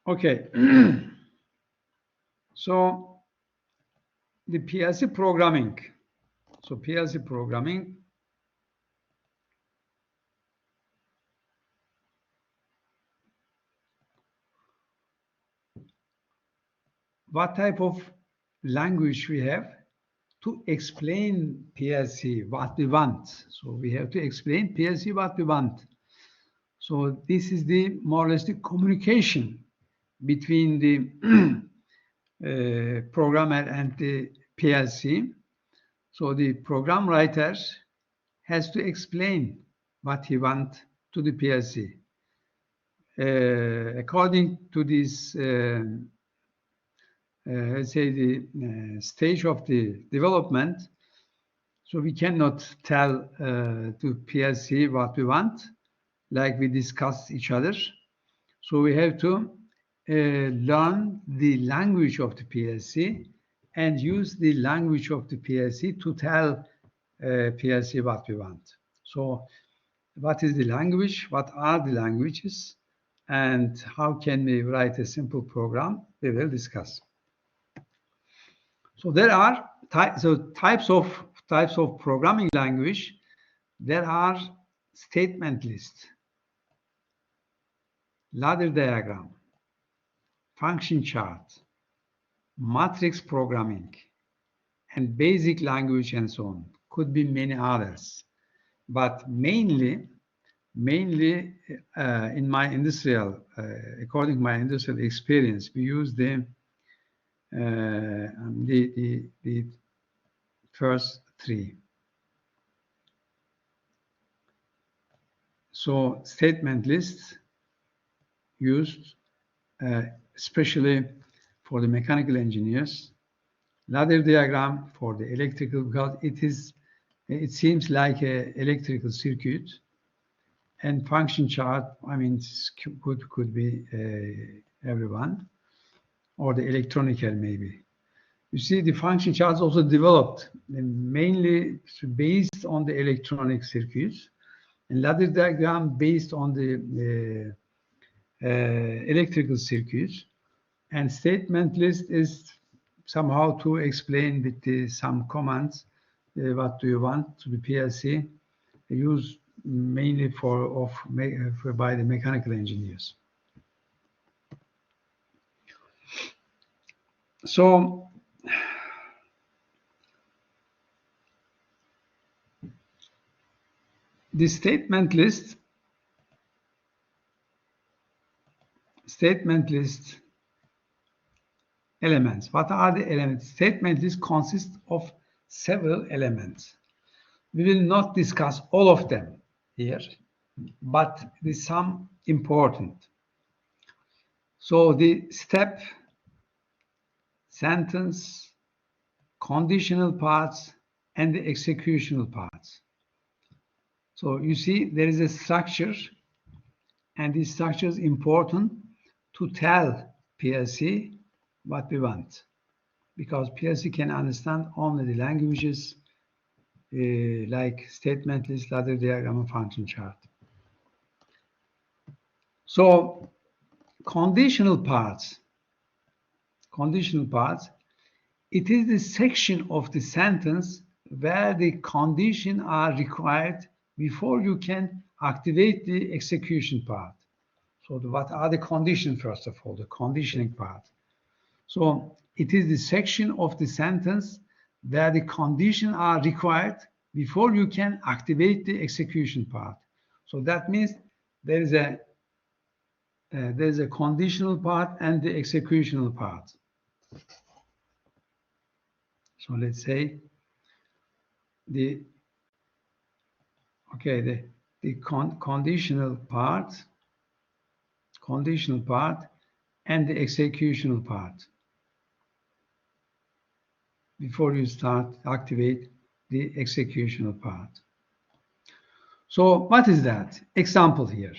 Okay. So the PLC programming. So PLC programming. What type of language we have to explain PLC what we want? So we have to explain PLC what we want. So this is the more or less the communication between the programmer and the PLC. So the program writer has to explain what he wants to the PLC. According to this, let's say the stage of the development, so we cannot tell to PLC what we want, like we discussed each other. So we have to learn the language of the PLC and use the language of the PLC to tell PLC what we want. So what is the language? What are the languages? And how can we write a simple program? We will discuss. So there are types of programming language. There are statement list, ladder diagram, function chart, matrix programming, and basic language, and so on. Could be many others, but mainly in my industrial, according to my industrial experience, we use the first three. So statement lists used especially for the mechanical engineers, ladder diagram for the electrical, because it seems like an electrical circuit, and function chart, I mean, could be everyone, or the electronical maybe. You see, the function charts also developed mainly based on the electronic circuits, and ladder diagram based on the electrical circuits, and statement list is somehow to explain with some commands what do you want to the PLC, used mainly by the mechanical engineers. So the statement list elements. What are the elements? Statement list consists of several elements. We will not discuss all of them here, but there's some important. So the step, sentence, conditional parts, and the executional parts. So you see there is a structure, and this structure is important to tell PLC what we want, because PLC can understand only the languages like statement list, ladder diagram, and function chart. So conditional parts, it is the section of the sentence where the conditions are required before you can activate the execution part. So what are the conditions, first of all, the conditioning part. So it is the section of the sentence where the conditions are required before you can activate the execution part. So that means there is a conditional part and the executional part. So let's say the conditional part and the executional part before you start activate the executional part. So what is that? Example here.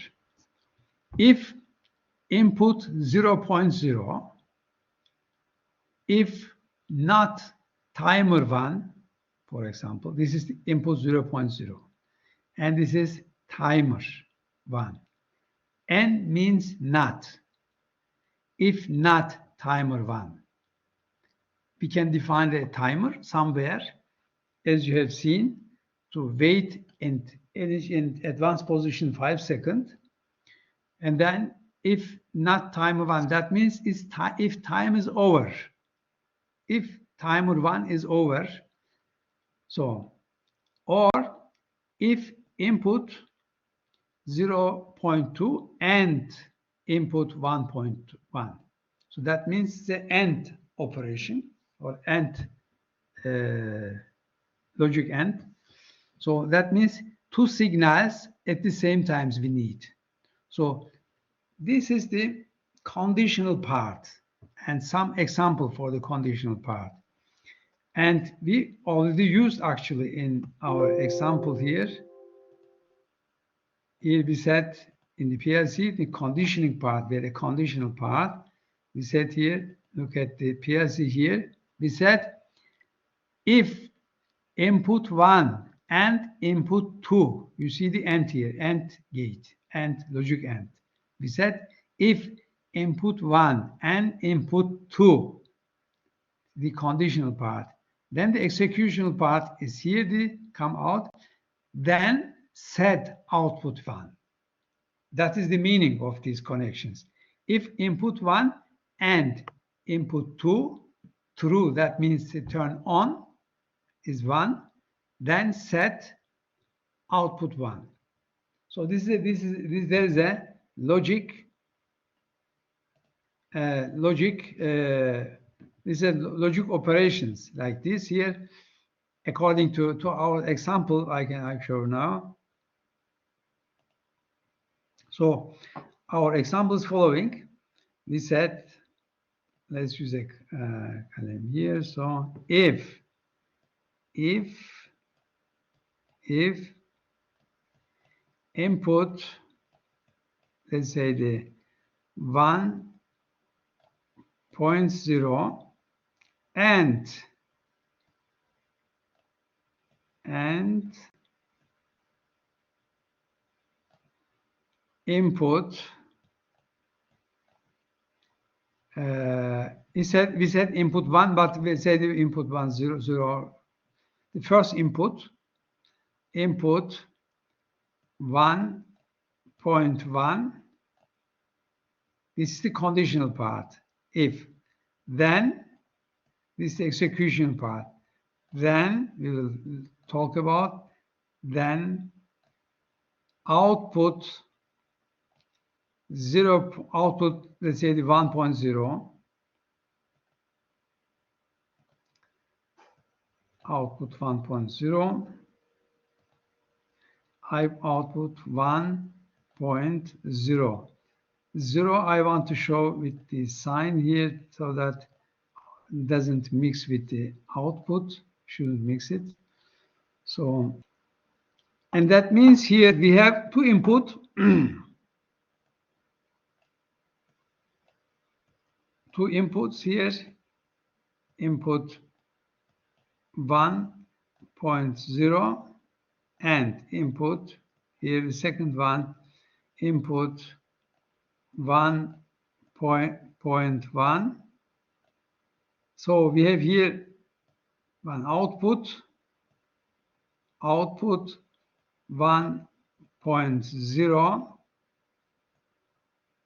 If input 0.0, if not timer 1, for example. This is the input 0.0. And this is timer 1. N means not. If not timer 1. We can define a timer somewhere, as you have seen, to wait in advanced position 5 seconds. And then if not timer 1, that means if time is over. If timer 1 is over, so, or if input 0.2 and input 1.1. So that means the AND operation or AND logic AND. So that means two signals at the same time we need. So this is the conditional part and some example for the conditional part. And we already used actually in our example here. Here we said in the PLC, the conditioning part, where a conditional part, we said here, look at the PLC here, we said if input 1 and input 2, you see the AND here, AND gate, AND logic AND. We said if input 1 and input 2, the conditional part, then the executional part is here, the come out, then set output 1. That is the meaning of these connections. If input 1 and input 2 true, that means the turn on is 1, then set output 1. So there is a logic this is logic operations like this here. According to our example, I can show now. So our example is following. We said, let's use a column here. So if input, let's say the 1.0 and input, we said input 1, but we said input 1, 0, 0. The first input 1.1, this is the conditional part. If, then this is the execution part. Then we will talk about then output 0, output, let's say the 1.0, output 1.0, output 1.0. 0 I want to show with the sign here so that it doesn't mix with the output, shouldn't mix it. So, and that means here we have two input, two inputs here, input 1.0 and input, here the second one, input 1.1. So we have here one output 1.0.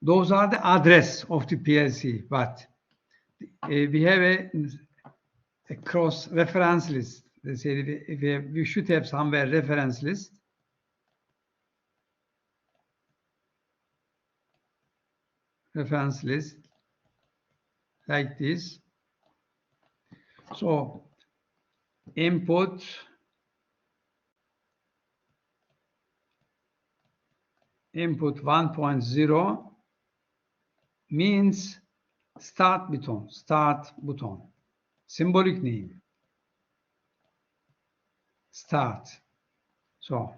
Those are the address of the PLC, but we have a cross reference list. Let's say we should have somewhere reference list. Reference list like this. So input 1.0 means start button, symbolic name, start. So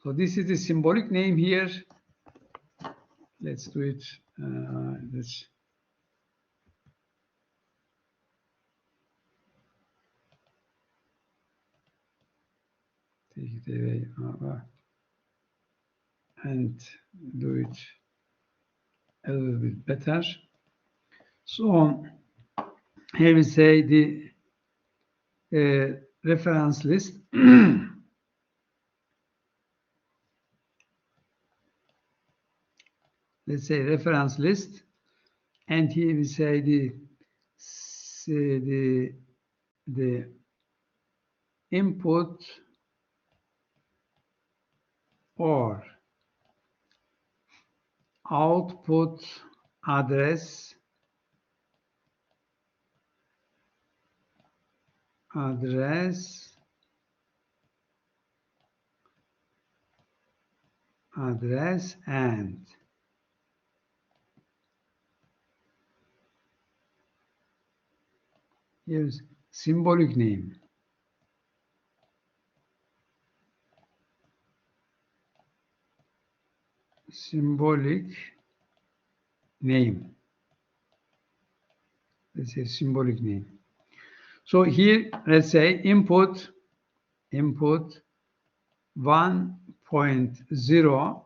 this is the symbolic name here. Let's do it. take it away and do it a little bit better. So here we say the reference list. Let's say reference list, and here we say the input or output address and here's symbolic name. Symbolic name. Let's say symbolic name. So here, let's say input 1.0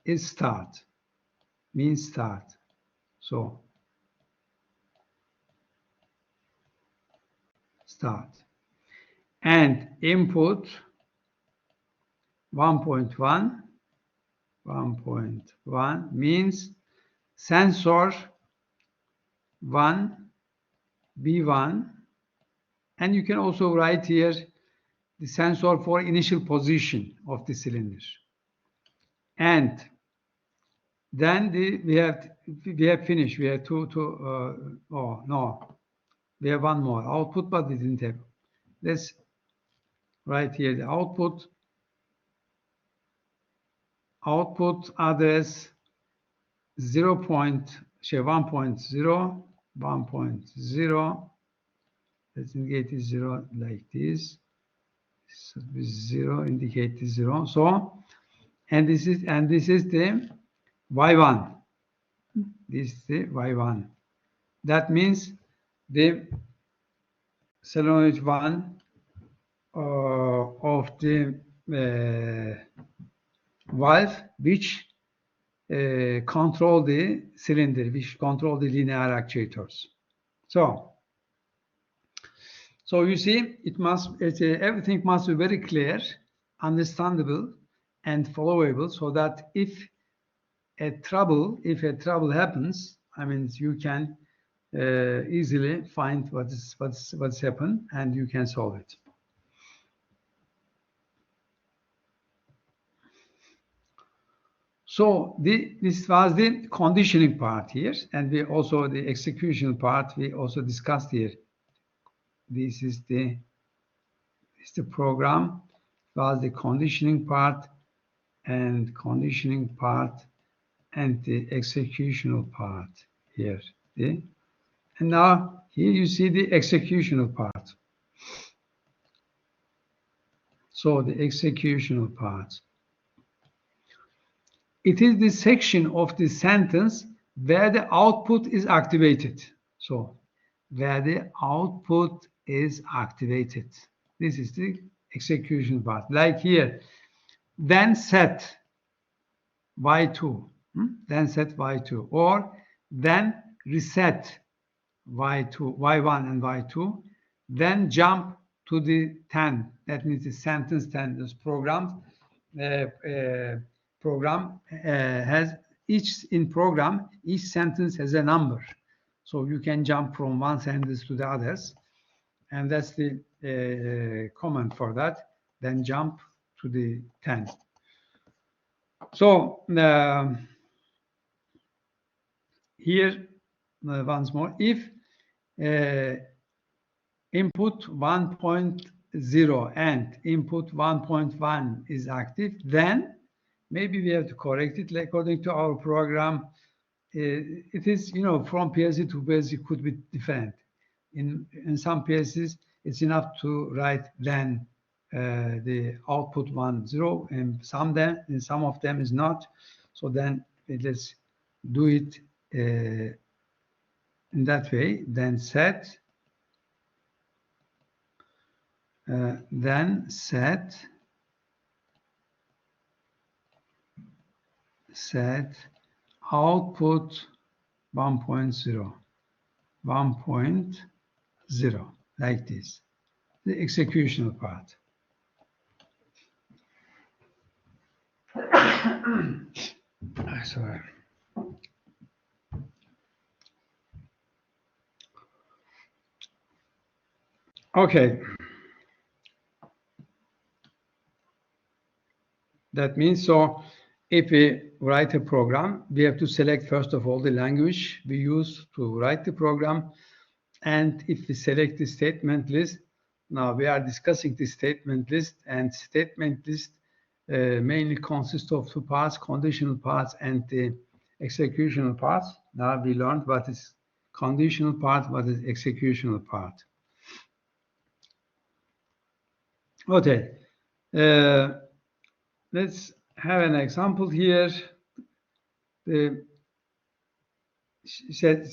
is start, means start. So start. And input 1.1 means sensor 1, B1, and you can also write here the sensor for initial position of the cylinder. And then we have finished. We have we have one more output, but we didn't have. Let's write here the output address 1.0, 1.0. Let's indicate the 0 like this. This should be 0, indicate the 0. So, and this is the Y1. This is the Y1. That means the solenoid 1 of the valve which control the cylinder, which control the linear actuators. So you see, everything must be very clear, understandable, and followable, so that if a trouble happens, I mean, you can easily find what's happened, and you can solve it. So this was the conditioning part here, and we also the execution part we also discussed here. This is the program, was the conditioning part and the executional part here. And now here you see the executional part. So the executional part. It is the section of the sentence where the output is activated. So where the output is activated. This is the execution part. Like here, then set Y2, then set Y2, or then reset Y1 and Y2, then jump to the 10. That means the sentence 10. This program has each sentence has a number, so you can jump from one sentence to the others, and that's the command for that. Then jump to the 10. So here once more, if input 1.0 and input 1.1 is active, then maybe we have to correct it according to our program. It is, from PLC to PLC could be different. In some PLCs, it's enough to write then the output 1.0, and in some of them is not. So then let's do it in that way. Then set set output 1.0, 1.0, like this, the executional part. Sorry. Okay. That means, so if we write a program, we have to select first of all the language we use to write the program. And if we select the statement list, now we are discussing the statement list, and statement list mainly consists of two parts, conditional parts and the executional parts. Now we learned what is conditional part, what is executional part. Okay. Let's have an example here.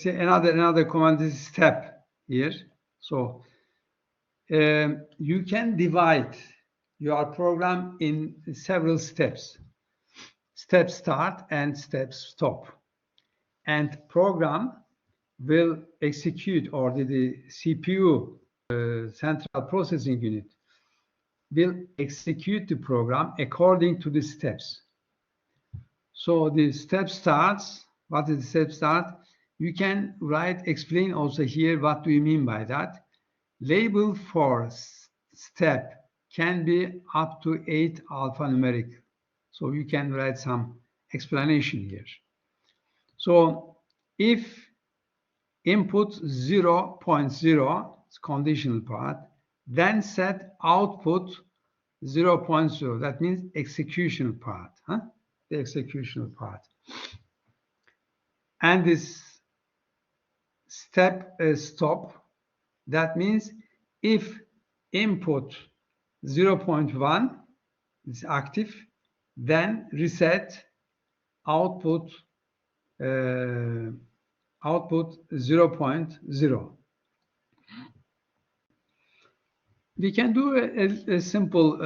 Another command is step here. So you can divide your program in several steps. Step start and step stop. And program will execute, or the CPU, central processing unit, will execute the program according to the steps. So the step starts. What is the step start? You can explain also here what do you mean by that. Label for step can be up to 8 alphanumeric. So you can write some explanation here. So if input 0.0 is conditional part, then set output 0.0. That means execution part, the executional part. And this step stop, that means if input 0.1 is active, then reset output 0.0. We can do a simple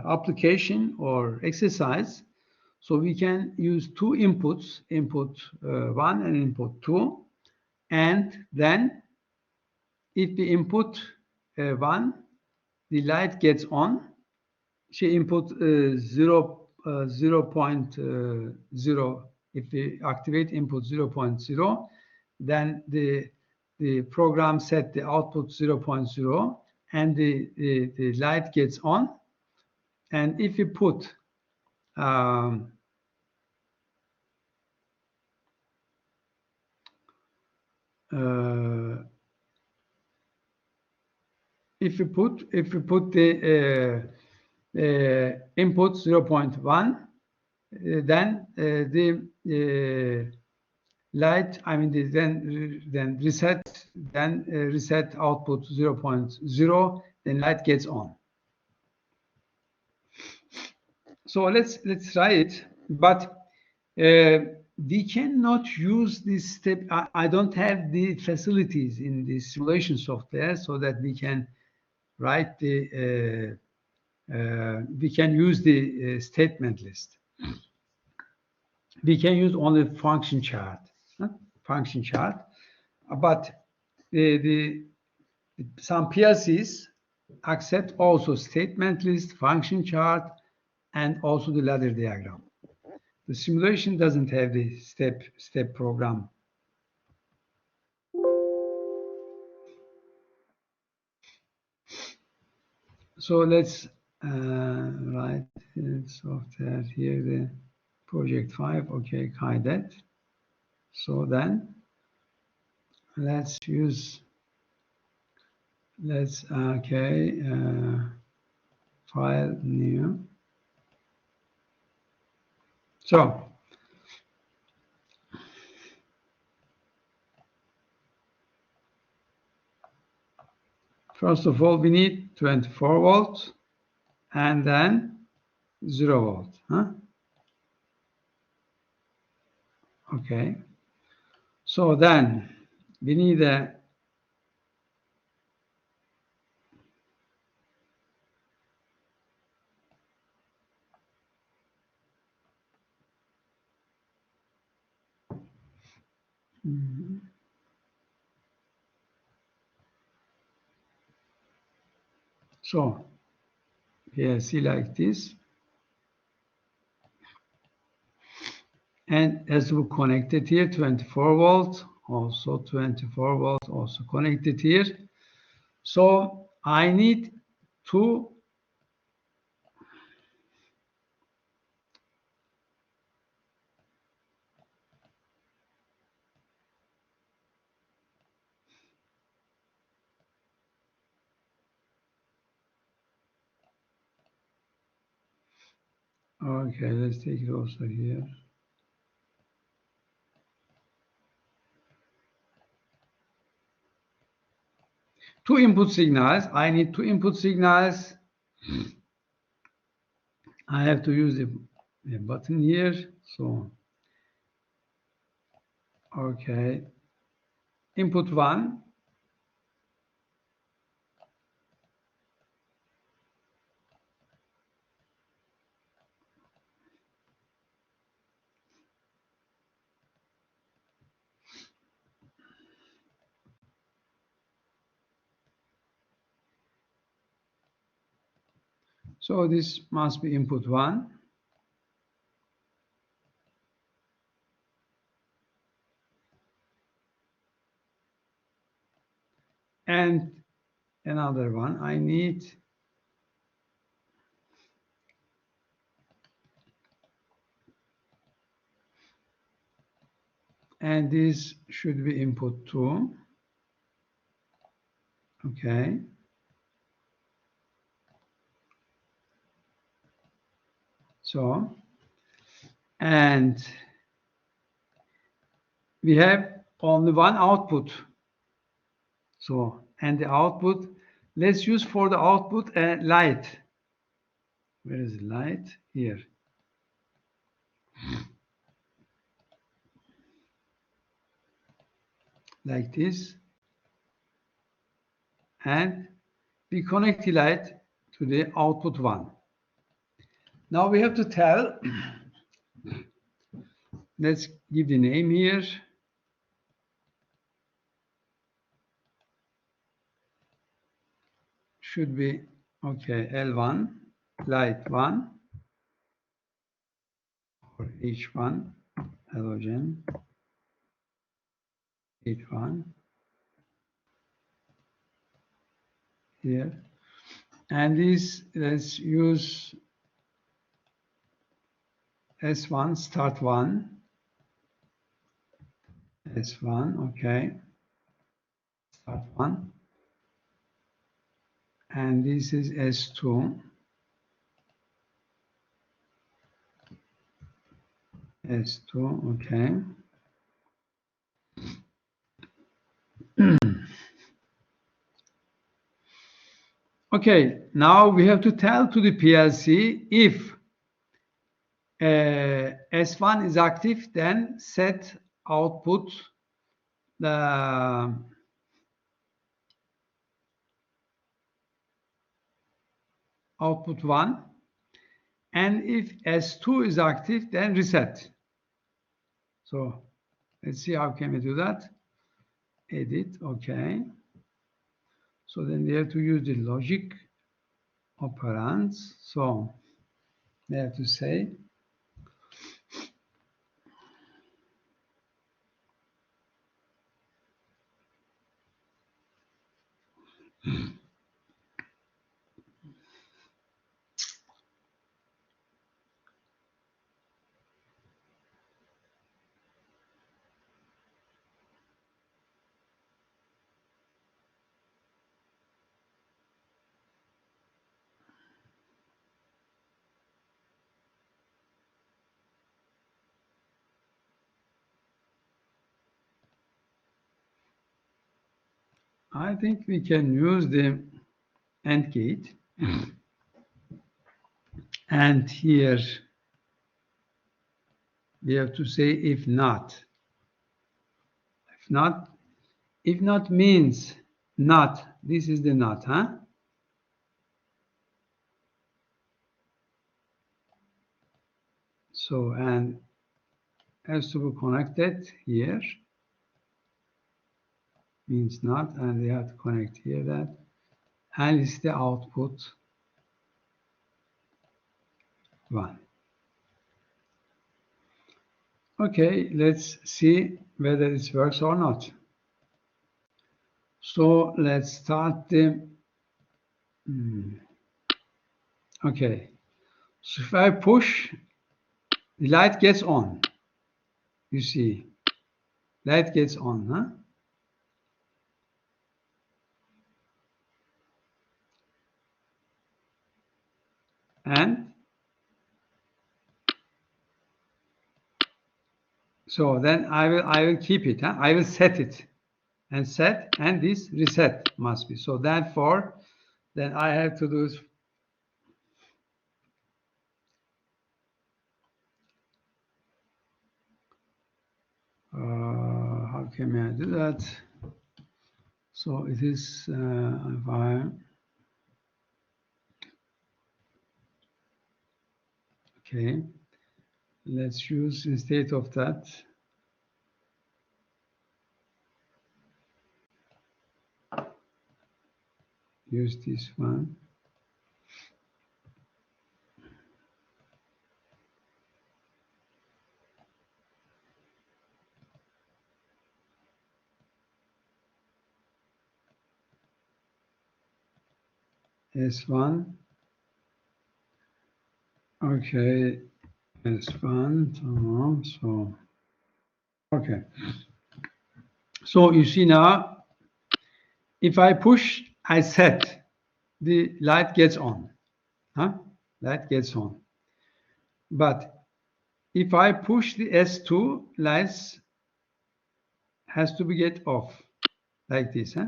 application or exercise. So we can use two inputs, input 1 and input 2. And then if the input 1, the light gets on, she input 0.0. If we activate input 0.0, then the program set the output 0.0 and the light gets on. And if we put if we put the input 0.1, then the light, then reset output 0.0, then light gets on. So let's try it, but we cannot use this step. I don't have the facilities in the simulation software so that we can write the we can use the statement list. We can use only function chart, but some PLCs accept also statement list, function chart, and also the ladder diagram. The simulation doesn't have the step program. So let's write software here, the project 5, okay, hide that. So then let's use, file new. So first of all, we need 24 volts and then 0 volt. Okay. So then we need a So PLC like this, and as we connected here, 24 volt, also 24 volt, also connected here. So I need to okay, let's take it also here. Two input signals. I need two input signals. I have to use a button here. So, okay. Input 1. So this must be input 1. And another one, I need and this should be input 2. Okay. So, and we have only one output. So, and the output, let's use for the output a light. Where is the light? Here. Like this. And we connect the light to the output 1. Now we have to tell, let's give the name here. Should be, okay, L1, light 1, or H1, halogen, H1, here. And this, let's use S1, start 1, S1, okay, start 1. And this is S2, S2, okay. Okay, now we have to tell to the PLC if S1 is active, then set output the output 1, and if S2 is active, then reset. So let's see how can we do that. Edit, okay. So then we have to use the logic operands. So we have to say I think we can use the AND gate. And here we have to say if not. If not means not. This is the not, huh? So, and has to be connected here. means not, and we have to connect here that, and it's the output 1. Okay, let's see whether it works or not. So let's start the, okay. So if I push, the light gets on. You see, light gets on, huh? And so then I will keep it, huh? I will set it, and set, and this reset must be. So therefore, then I have to do, how can I do that? So it is, if I, okay, let's use instead of that, use this one. S1, okay, S1, so, okay. So you see now, if I push, I set, the light gets on, huh? Light gets on. But if I push the S2, lights has to be get off, like this, huh?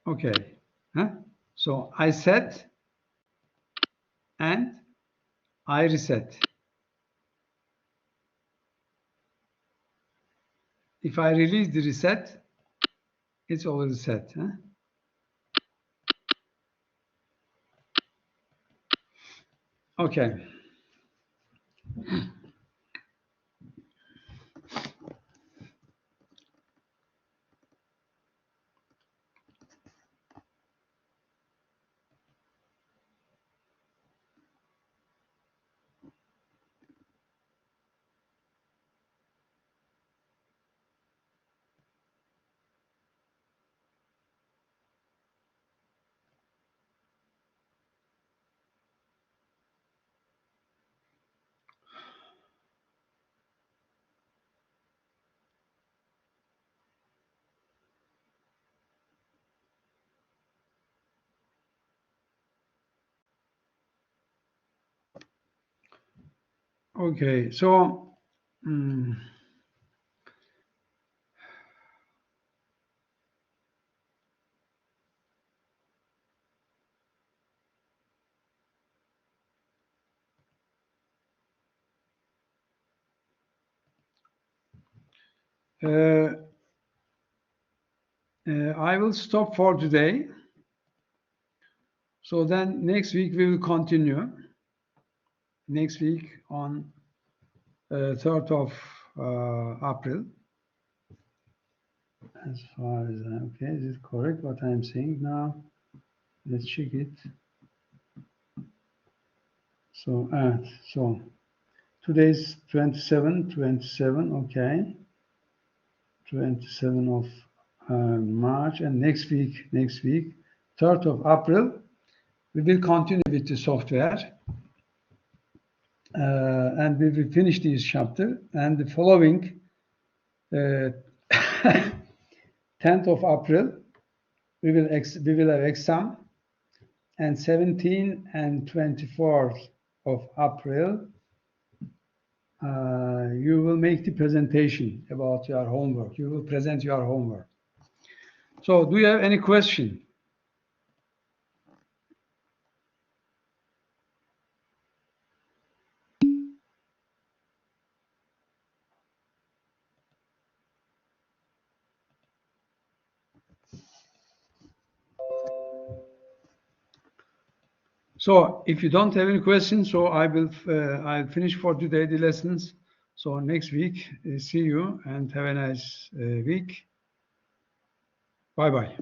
Okay, huh? So I set and I reset. If I release the reset, it's already set, huh? Okay. Okay, so I will stop for today. So then next week we will continue. Next week on 3rd of April. As far as okay, is it correct what I'm saying now? Let's check it. So so today's 27, okay. 27 of March, and next week, 3rd of April, we will continue with the software. And we will finish this chapter, and the following 10th of April, we will have exam, and 17 and 24th of April, you will make the presentation about your homework. You will present your homework. So do you have any question? So if you don't have any questions, so I'll finish for today the lessons. So next week, see you and have a nice week. Bye-bye.